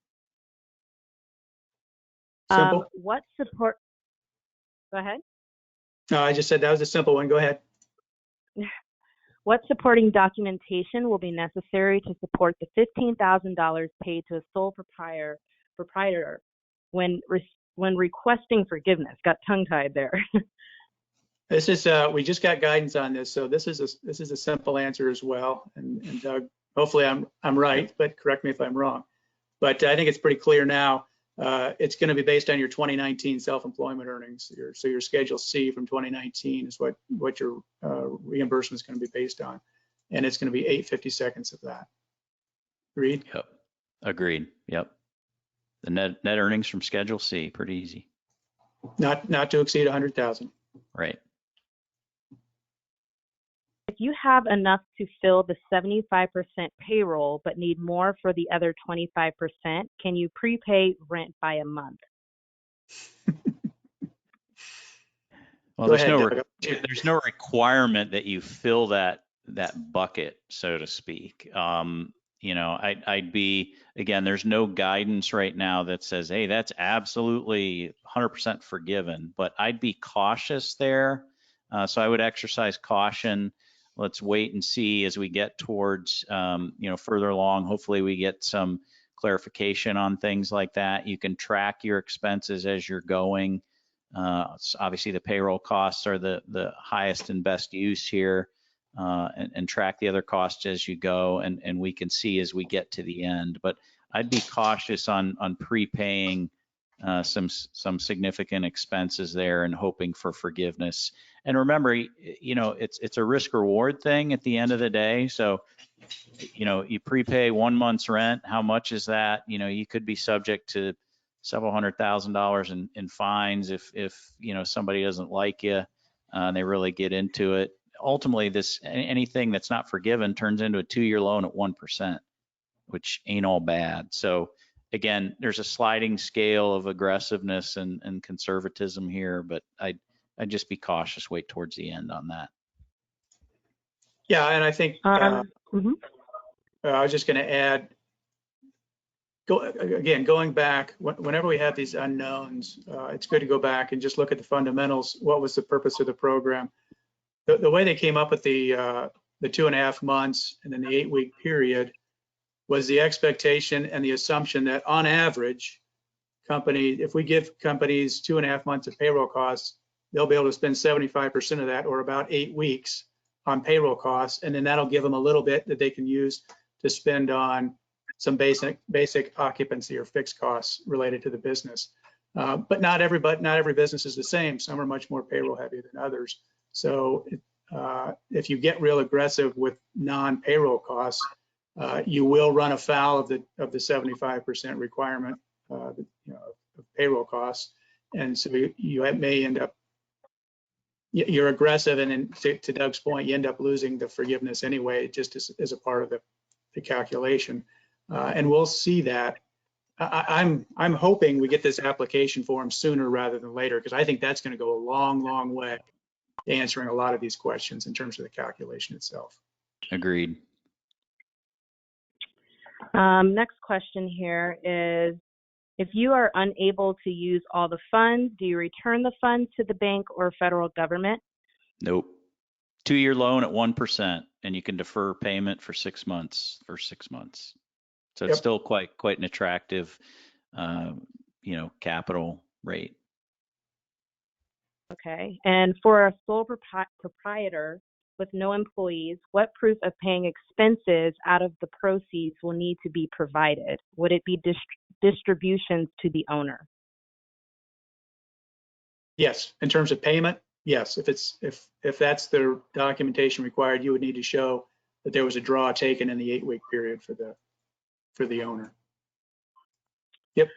Simple. What support? Go ahead. No, I just said that was a simple one. Go ahead. What supporting documentation will be necessary to support the $15,000 paid to a sole proprietor when requesting forgiveness? Got tongue-tied there. This is we just got guidance on this, so this is a simple answer as well. And Doug, hopefully I'm right, but correct me if I'm wrong. But I think it's pretty clear now. It's going to be based on your 2019 self-employment earnings. So your Schedule C from 2019 is what your reimbursement is going to be based on, and it's going to be 8/52 of that. Agreed? Yep. Agreed. Yep. The net earnings from Schedule C, pretty easy. Not to exceed 100,000. Right. If you have enough to fill the 75% payroll but need more for the other 25%, can you prepay rent by a month? Well, there's no requirement that you fill that bucket, so to speak. You know, I'd be, again, there's no guidance right now that says, hey, that's absolutely 100% forgiven, but I'd be cautious there. So I would exercise caution. Let's wait and see as we get towards, you know, further along. Hopefully we get some clarification on things like that. You can track your expenses as you're going. Obviously the payroll costs are the highest and best use here, and track the other costs as you go, and we can see as we get to the end. But I'd be cautious on prepaying some significant expenses there and hoping for forgiveness. And remember, you know, it's a risk reward thing at the end of the day. So, you know, you prepay 1 month's rent. How much is that? You know, you could be subject to several $100,000 in fines if you know, somebody doesn't like you and they really get into it. Ultimately, anything that's not forgiven turns into a 2-year loan at 1%, which ain't all bad. So again, there's a sliding scale of aggressiveness and conservatism here, but I'd just be cautious, wait towards the end on that. Yeah, and I think I was just going to add, going back, whenever we have these unknowns, it's good to go back and just look at the fundamentals. What was the purpose of the program? The way they came up with the 2.5 months and then the 8-week period was the expectation and the assumption that on average, if we give companies 2.5 months of payroll costs, they'll be able to spend 75% of that, or about 8 weeks, on payroll costs, and then that'll give them a little bit that they can use to spend on some basic occupancy or fixed costs related to the business. But not every business is the same. Some are much more payroll heavy than others. So if you get real aggressive with non-payroll costs, you will run afoul of the 75% requirement, you know, of payroll costs, and so you may end up, you're aggressive, and then to Doug's point, you end up losing the forgiveness anyway, just as a part of the calculation. And we'll see that. I'm hoping we get this application form sooner rather than later, because I think that's going to go a long way answering a lot of these questions in terms of the calculation itself. Agreed. Next question here is, if you are unable to use all the funds, do you return the funds to the bank or federal government? Nope. 2-year loan at 1%, and you can defer payment for 6 months. So it's still quite an attractive, capital rate. Okay. And for a sole proprietor with no employees, what proof of paying expenses out of the proceeds will need to be provided? Would it be distributions to the owner? Yes, in terms of payment, yes. If that's the documentation required, you would need to show that there was a draw taken in the 8-week period for the owner. Yep.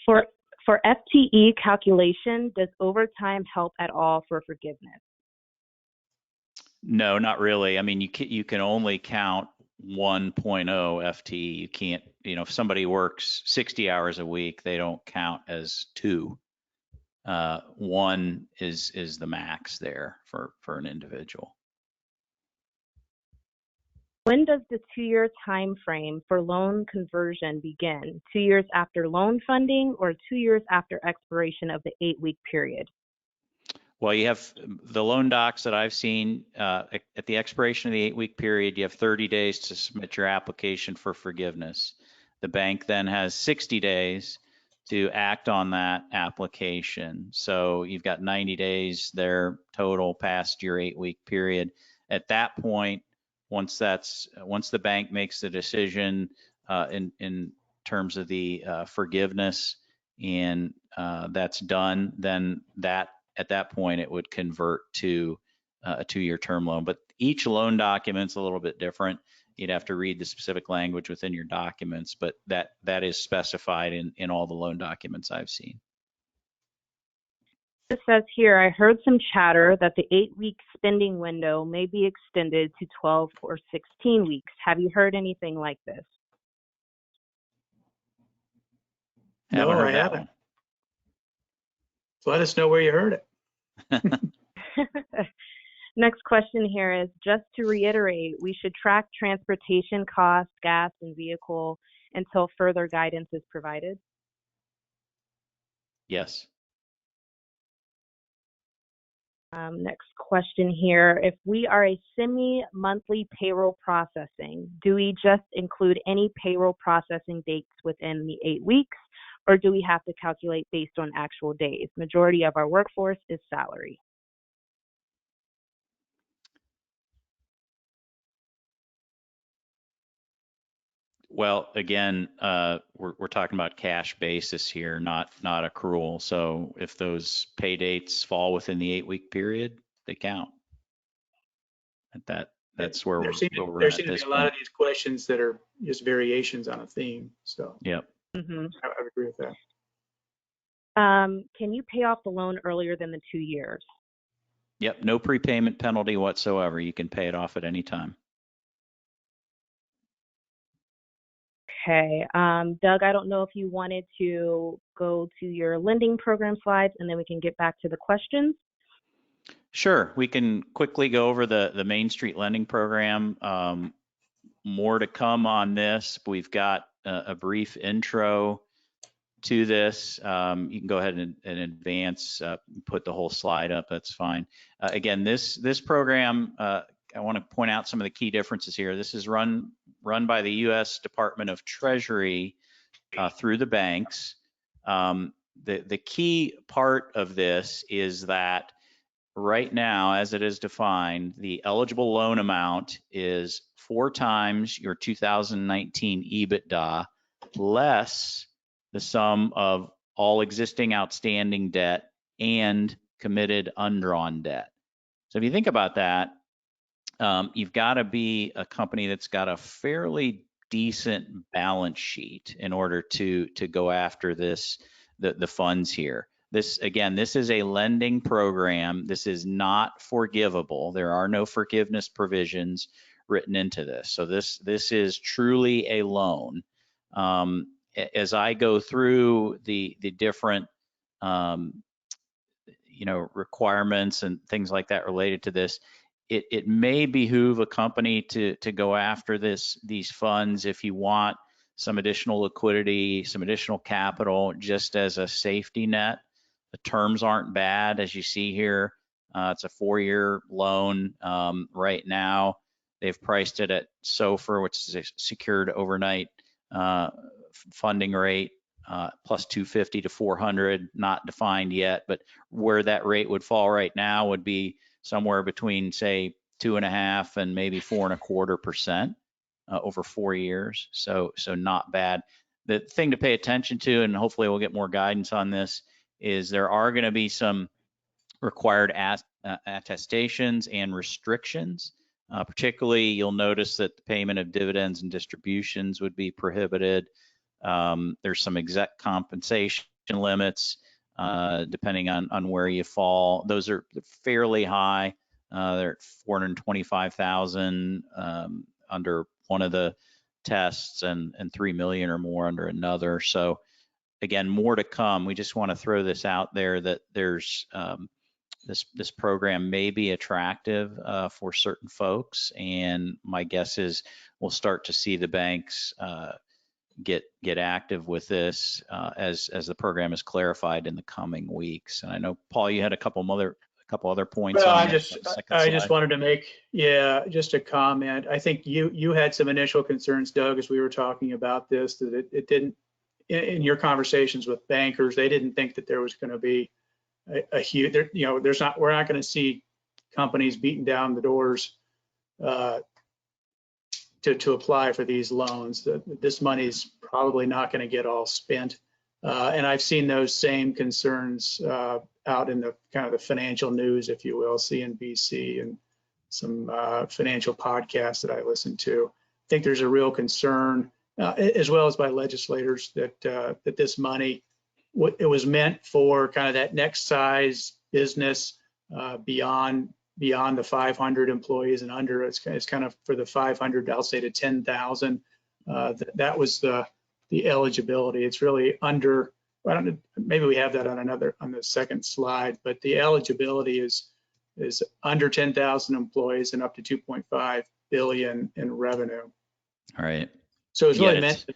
For FTE calculation, does overtime help at all for forgiveness? No, not really. I mean, you can only count 1.0 FTE. You can't, if somebody works 60 hours a week, they don't count as 2. 1 is the max there for an individual. When does the 2-year time frame for loan conversion begin? 2 years after loan funding or 2 years after expiration of the 8-week period? Well, you have the loan docs that I've seen at the expiration of the 8-week period, you have 30 days to submit your application for forgiveness. The bank then has 60 days to act on that application. So you've got 90 days there total past your 8-week period. At that point, once the bank makes the decision in terms of the forgiveness and that's done, then at that point it would convert to a 2-year term loan. But each loan document's a little bit different. You'd have to read the specific language within your documents, but that is specified in all the loan documents I've seen. It says here, I heard some chatter that the 8-week spending window may be extended to 12 or 16 weeks. Have you heard anything like this? No, I haven't. So let us know where you heard it. Next question here is, just to reiterate, we should track transportation costs, gas, and vehicle until further guidance is provided? Yes. Next question here. If we are a semi-monthly payroll processing, do we just include any payroll processing dates within the 8 weeks, or do we have to calculate based on actual days? Majority of our workforce is salary. Well, again, we're talking about cash basis here, not accrual. So if those pay dates fall within the 8-week period, they count. That's where we're at this point. There seem to be a lot of these questions that are just variations on a theme. So yep. Mm-hmm. I would agree with that. Can you pay off the loan earlier than the 2 years? Yep, no prepayment penalty whatsoever. You can pay it off at any time. Okay. Doug, I don't know if you wanted to go to your lending program slides and then we can get back to the questions. Sure. We can quickly go over the Main Street lending program. More to come on this. We've got a brief intro to this. You can go ahead and advance, put the whole slide up. That's fine. Again, this program, I want to point out some of the key differences here. This is run by the U.S. Department of Treasury through the banks. The key part of this is that right now, as it is defined, the eligible loan amount is 4 times your 2019 EBITDA less the sum of all existing outstanding debt and committed undrawn debt. So if you think about that, you've got to be a company that's got a fairly decent balance sheet in order to go after the funds here. This is a lending program. This is not forgivable. There are no forgiveness provisions written into this. So this is truly a loan. As I go through the different requirements and things like that related to this, it may behoove a company to go after these funds if you want some additional liquidity, some additional capital, just as a safety net. The terms aren't bad, as you see here. It's a 4-year loan right now. They've priced it at SOFR, which is a secured overnight funding rate, plus 250 to 400, not defined yet, but where that rate would fall right now would be somewhere between, say, 2.5% and maybe 4.25% over 4 years. So not bad. The thing to pay attention to, and hopefully we'll get more guidance on this, is there are going to be some required attestations and restrictions. Particularly, you'll notice that the payment of dividends and distributions would be prohibited. There's some exec compensation limits depending on where you fall. Those are fairly high. They're at 425,000 under one of the tests and 3 million or more under another. So again, more to come. We just want to throw this out there that there's this program may be attractive for certain folks, and my guess is we'll start to see the banks get active with this as the program is clarified in the coming weeks. And I know, Paul, you had a couple other points. Well, on I just wanted to make, just a comment. I think you had some initial concerns, Doug, as we were talking about this, that it didn't, in your conversations with bankers, they didn't think that there was going to be a huge, we're not going to see companies beating down the doors to apply for these loans. This money's probably not going to get all spent. And I've seen those same concerns out in the kind of the financial news, if you will, CNBC and some financial podcasts that I listen to. I think there's a real concern, as well as by legislators, that this money, it was meant for kind of that next size business beyond the 500 employees and under. It's kind of for the 500, I'll say, to 10,000. That was the eligibility. It's really under, I don't know, maybe we have that on the second slide, but the eligibility is under 10,000 employees and up to 2.5 billion in revenue. All right. So it's really meant for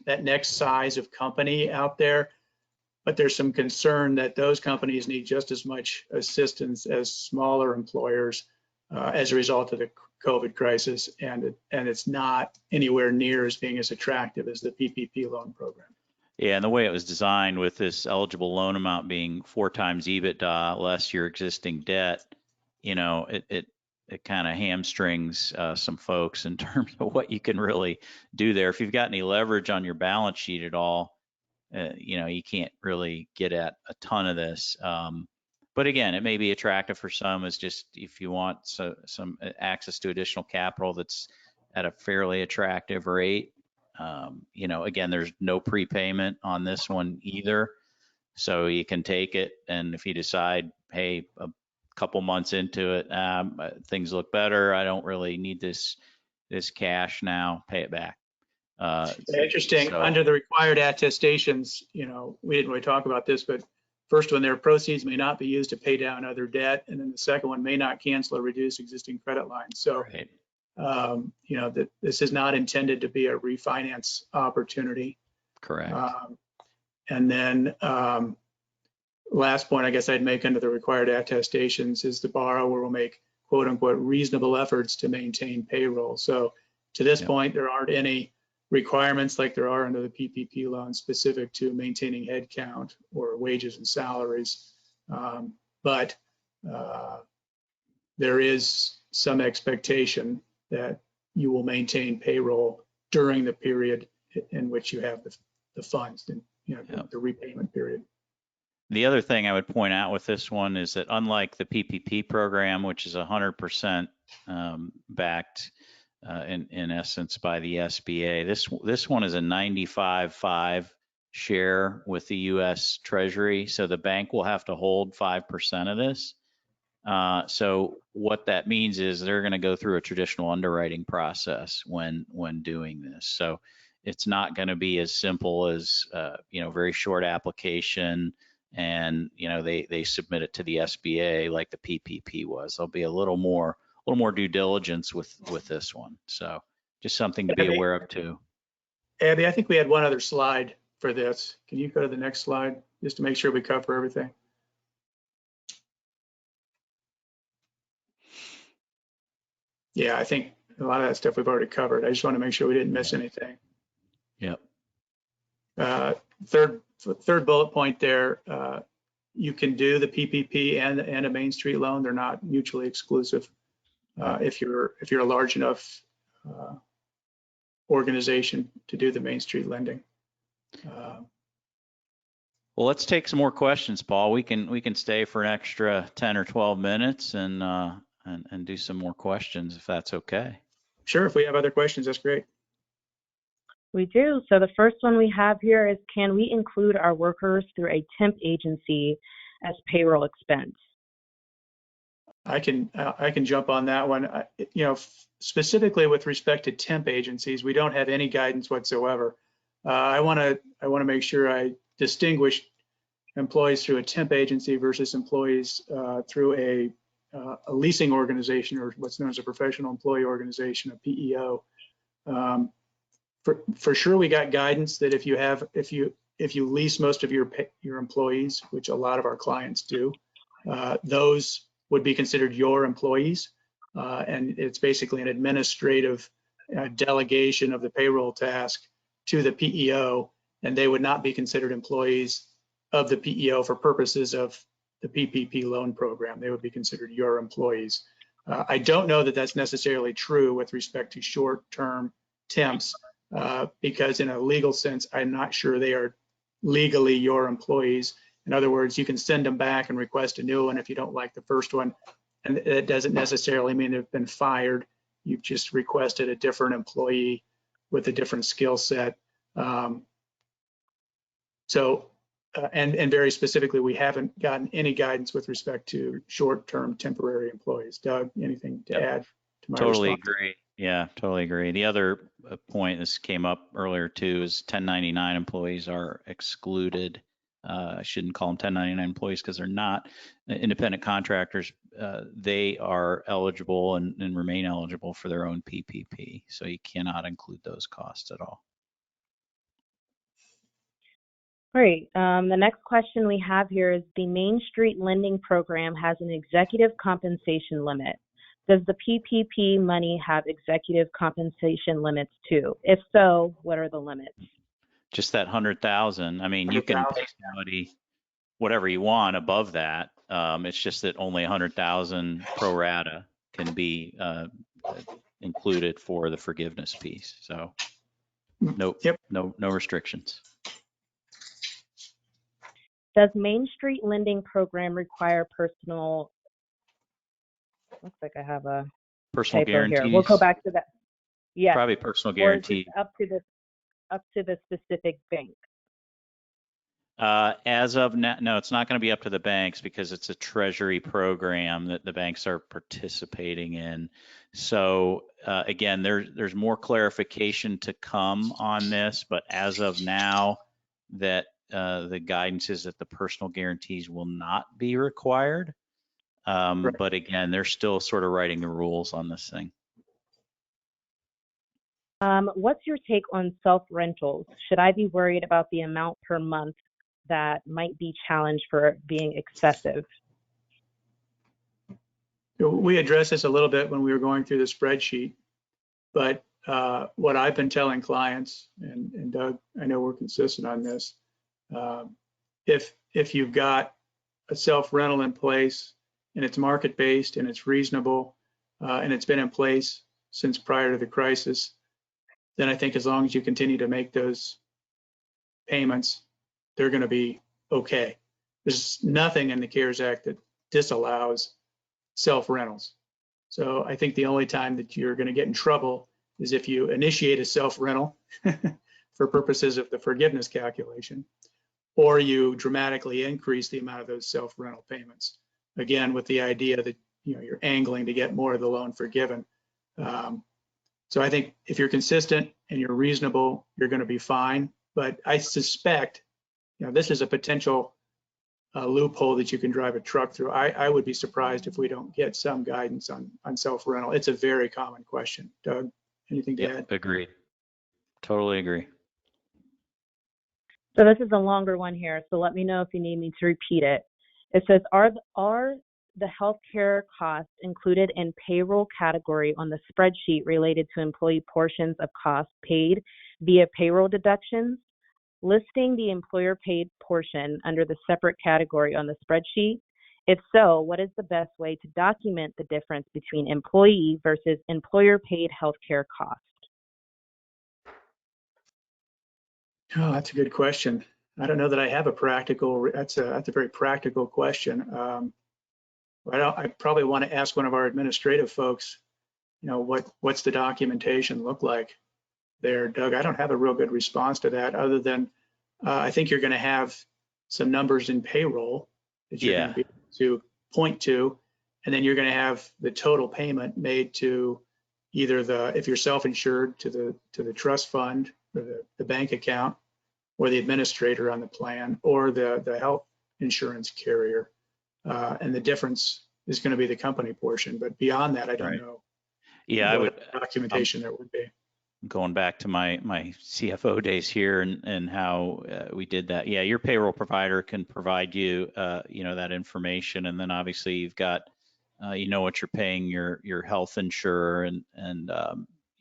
that next size of company out there. But there's some concern that those companies need just as much assistance as smaller employers as a result of the COVID crisis, and it's not anywhere near as being as attractive as the PPP loan program. Yeah, and the way it was designed, with this eligible loan amount being 4 times EBITDA less your existing debt, it kind of hamstrings some folks in terms of what you can really do there. If you've got any leverage on your balance sheet at all, you can't really get at a ton of this. But again, it may be attractive for some as just if you want some access to additional capital that's at a fairly attractive rate. Again, there's no prepayment on this one either. So you can take it, and if you decide, hey, a couple months into it, things look better, I don't really need this cash now, pay it back. Interesting. So, under the required attestations, we didn't really talk about this, but first one, their proceeds may not be used to pay down other debt, and then the second one may not cancel or reduce existing credit lines. So, right. This is not intended to be a refinance opportunity. Correct. And then last point I guess I'd make under the required attestations is the borrower will make quote unquote reasonable efforts to maintain payroll. So to this point, there aren't any requirements like there are under the PPP loan specific to maintaining headcount or wages and salaries. But there is some expectation that you will maintain payroll during the period in which you have the funds, and the repayment period. The other thing I would point out with this one is that unlike the PPP program, which is 100% backed in essence by the SBA, this one is a 95-5 share with the U.S. Treasury, so the bank will have to hold 5% of this. So what that means is they're going to go through a traditional underwriting process when doing this. So it's not going to be as simple as very short application, and they submit it to the SBA like the PPP was. There'll be a little more due diligence with this one. So just something to be aware of too. Abby, I think we had one other slide for this. Can you go to the next slide just to make sure we cover everything? Yeah, I think a lot of that stuff we've already covered. I just want to make sure we didn't miss anything. Yep. Third bullet point there, you can do the PPP and a Main Street loan. They're not mutually exclusive. If you're a large enough organization to do the Main Street lending. Well, let's take some more questions, Paul. We can stay for an extra 10 or 12 minutes and do some more questions if that's okay. Sure, if we have other questions, that's great. We do. So the first one we have here is, can we include our workers through a temp agency as payroll expense? I can jump on that one. Specifically with respect to temp agencies, we don't have any guidance whatsoever. I want to make sure I distinguish employees through a temp agency versus employees through a leasing organization, or what's known as a professional employee organization, a PEO. For sure, we got guidance that if you lease most of your employees, which a lot of our clients do, those would be considered your employees, and it's basically an administrative delegation of the payroll task to the PEO, and they would not be considered employees of the PEO for purposes of the PPP loan program. They would be considered your employees. I don't know that that's necessarily true with respect to short-term temps, because in a legal sense, I'm not sure they are legally your employees. In other words, you can send them back and request a new one if you don't like the first one. And it doesn't necessarily mean they've been fired. You've just requested a different employee with a different skill set. And very specifically, we haven't gotten any guidance with respect to short-term temporary employees. Doug, anything to add to my Totally response? agree. Yeah, totally agree. The other point, this came up earlier too, is 1099 employees are excluded. I shouldn't call them 1099 employees because they're not independent contractors. They are eligible and remain eligible for their own PPP. So you cannot include those costs at all. Great. The next question we have here is, the Main Street lending program has an executive compensation limit. Does the PPP money have executive compensation limits too? If so, what are the limits? Just that 100,000. I mean, you can pay somebody whatever you want above that. It's just that only 100,000 pro rata can be included for the forgiveness piece. So no restrictions. Does Main Street lending program require personal? Looks like I have a personal guarantees here. We'll go back to that. Yes. Probably personal guarantee. Up to the specific bank. As of now, no, it's not going to be up to the banks because it's a treasury program that the banks are participating in. So again, there's more clarification to come on this, but as of now, that the guidance is that the personal guarantees will not be required. Right. But again, they're still sort of writing the rules on this thing. What's your take on self-rentals? Should I be worried about the amount per month that might be challenged for being excessive? We addressed this a little bit when we were going through the spreadsheet, but what I've been telling clients, and Doug, I know we're consistent on this, if you've got a self-rental in place and it's market-based and it's reasonable and it's been in place since prior to the crisis, then I think as long as you continue to make those payments, they're going to be okay. There's nothing in the CARES Act that disallows self-rentals. So I think the only time that you're going to get in trouble is if you initiate a self-rental for purposes of the forgiveness calculation, or you dramatically increase the amount of those self-rental payments. Again, with the idea that you're angling to get more of the loan forgiven. So I think if you're consistent and you're reasonable, you're going to be fine. But I suspect, this is a potential loophole that you can drive a truck through. I would be surprised if we don't get some guidance on self-rental. It's a very common question. Doug, anything to add? Agreed. Totally agree. So this is a longer one here, so let me know if you need me to repeat it. It says, are the healthcare costs included in payroll category on the spreadsheet related to employee portions of costs paid via payroll deductions? Listing the employer paid portion under the separate category on the spreadsheet? If so, what is the best way to document the difference between employee versus employer paid healthcare costs? Oh, that's a good question. I don't know that I have a practical, that's a very practical question. I probably want to ask one of our administrative folks, what's the documentation look like there, Doug? I don't have a real good response to that other than I think you're going to have some numbers in payroll that you're going to be able to point to, and then you're going to have the total payment made to either if you're self-insured, to the trust fund or the bank account, or the administrator on the plan, or the health insurance carrier. And the difference is going to be the company portion. But beyond that, I don't know. Yeah, what documentation there would be. Going back to my CFO days here and how we did that. Yeah, your payroll provider can provide you, that information, and then obviously you've got, what you're paying your health insurer, and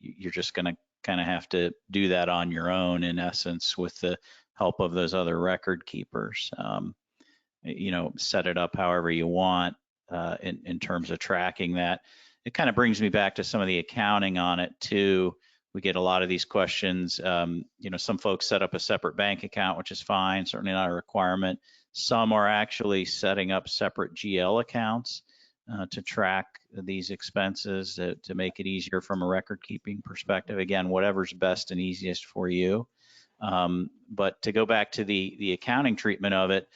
you're just going to kind of have to do that on your own, in essence, with the help of those other record keepers. Set it up however you want in terms of tracking that. It kind of brings me back to some of the accounting on it too. We get a lot of these questions. Some folks set up a separate bank account, which is fine, certainly not a requirement. Some are actually setting up separate GL accounts to track these expenses to make it easier from a record keeping perspective. Again, whatever's best and easiest for you. But to go back to the accounting treatment of it,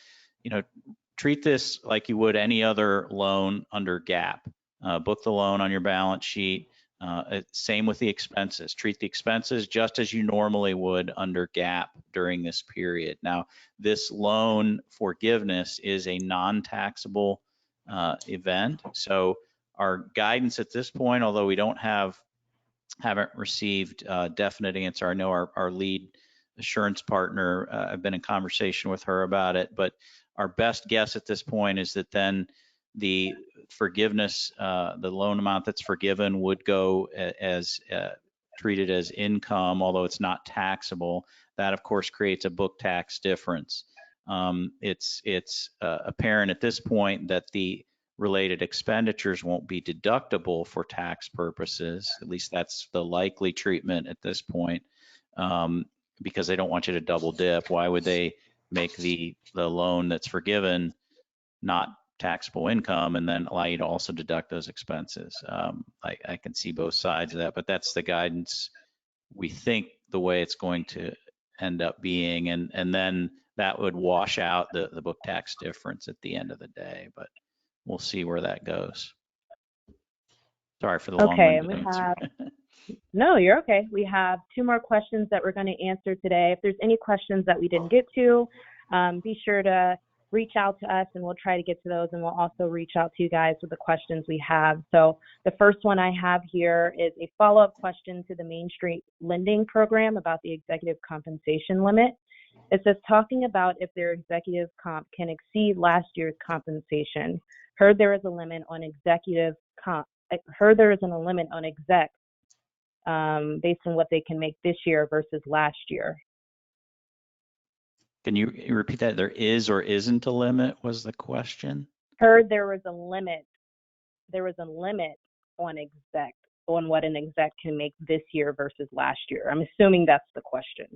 treat this like you would any other loan under GAAP. Book the loan on your balance sheet. Same with the expenses. Treat the expenses just as you normally would under GAAP during this period. Now, this loan forgiveness is a non-taxable event. So our guidance at this point, although we haven't received a definite answer. I know our lead assurance partner, I've been in conversation with her about it, but our best guess at this point is that then the forgiveness, the loan amount that's forgiven would go as treated as income, although it's not taxable. That, of course, creates a book tax difference. It's apparent at this point that the related expenditures won't be deductible for tax purposes. At least that's the likely treatment at this point, because they don't want you to double dip. Why would they make the loan that's forgiven not taxable income and then allow you to also deduct those expenses? I can see both sides of that, but that's the guidance we think the way it's going to end up being, and then that would wash out the book tax difference at the end of the day, but we'll see where that goes. Sorry for the long-winded answer. No, you're okay. We have 2 more questions that we're going to answer today. If there's any questions that we didn't get to, be sure to reach out to us and we'll try to get to those, and we'll also reach out to you guys with the questions we have. So the first one I have here is a follow-up question to the Main Street lending program about the executive compensation limit. It says, talking about if their executive comp can exceed last year's compensation. Heard there is a limit on executive comp. Heard there isn't a limit on execs based on what they can make this year versus last year. Can you repeat that? There is or isn't a limit was the question? Heard there was a limit. There was a limit on what an exec can make this year versus last year. I'm assuming that's the question.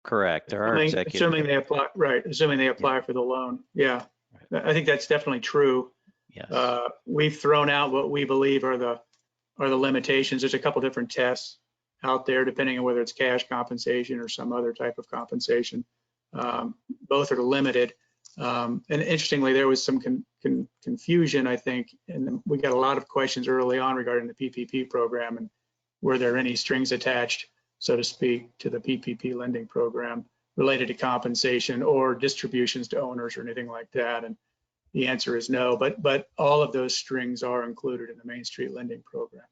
Correct. There are executives. Assuming they apply, right? Assuming they apply for the loan. Yeah, I think that's definitely true. Yes. We've thrown out what we believe are the limitations. There's a couple different tests out there, depending on whether it's cash compensation or some other type of compensation. Both are limited. And interestingly, there was some confusion, I think, and we got a lot of questions early on regarding the PPP program and were there any strings attached, so to speak, to the PPP lending program related to compensation or distributions to owners or anything like that. And the answer is no, but all of those strings are included in the Main Street lending program.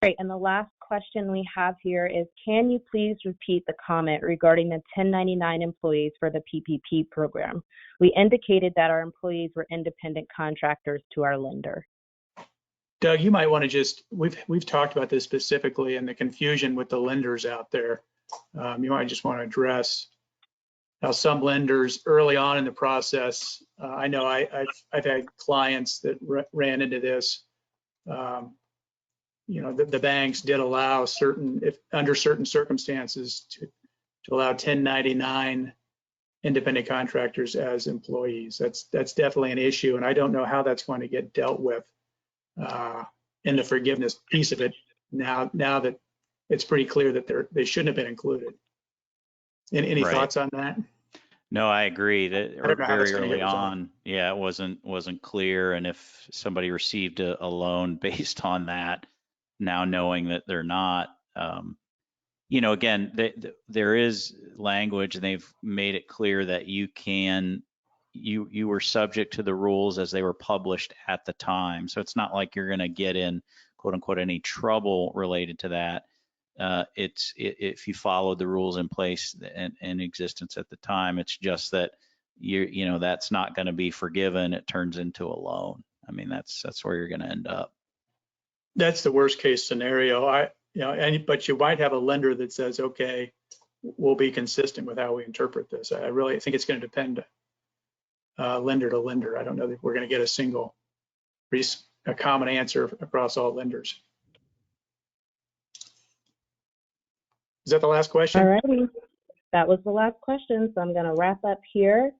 Great, and the last question we have here is, can you please repeat the comment regarding the 1099 employees for the PPP program? We indicated that our employees were independent contractors to our lender. Doug, you might want to just, we've talked about this specifically and the confusion with the lenders out there. You might just want to address how some lenders early on in the process, I know I've had clients that ran into this. You know, the banks did allow under certain circumstances to allow 1099 independent contractors as employees. That's definitely an issue, and I don't know how that's going to get dealt with in the forgiveness piece of it. Now that it's pretty clear that they shouldn't have been included. Any Right. thoughts on that? No, I agree that very early on, yeah, it wasn't clear, and if somebody received a loan based on that, now knowing that they're not, you know, again, there is language, and they've made it clear that you were subject to the rules as they were published at the time. So it's not like you're going to get in, quote unquote, any trouble related to that. If you followed the rules in place and in existence at the time, it's just that you know, that's not going to be forgiven. It turns into a loan. I mean, that's where you're going to end up. That's the worst case scenario. But you might have a lender that says, okay, we'll be consistent with how we interpret this. I really think it's going to depend lender to lender. I don't know that we're going to get a common answer across all lenders. Is that the last question? All righty. That was the last question, so I'm going to wrap up here.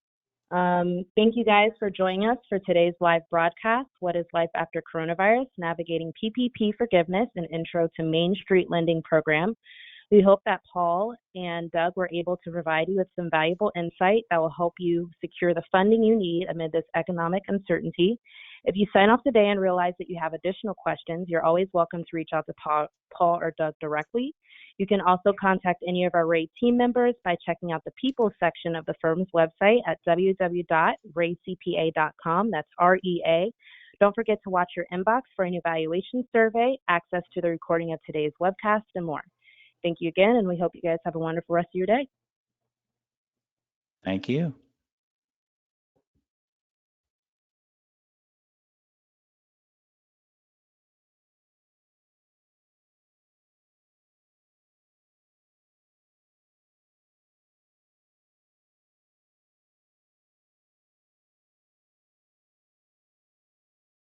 Thank you guys for joining us for today's live broadcast, What is Life After Coronavirus? Navigating PPP Forgiveness, an Intro to Main Street Lending Program. We hope that Paul and Doug were able to provide you with some valuable insight that will help you secure the funding you need amid this economic uncertainty. If you sign off today and realize that you have additional questions, you're always welcome to reach out to Paul or Doug directly. You can also contact any of our RAY team members by checking out the People section of the firm's website at www.raycpa.com. That's REA. Don't forget to watch your inbox for an evaluation survey, access to the recording of today's webcast, and more. Thank you again, and we hope you guys have a wonderful rest of your day. Thank you.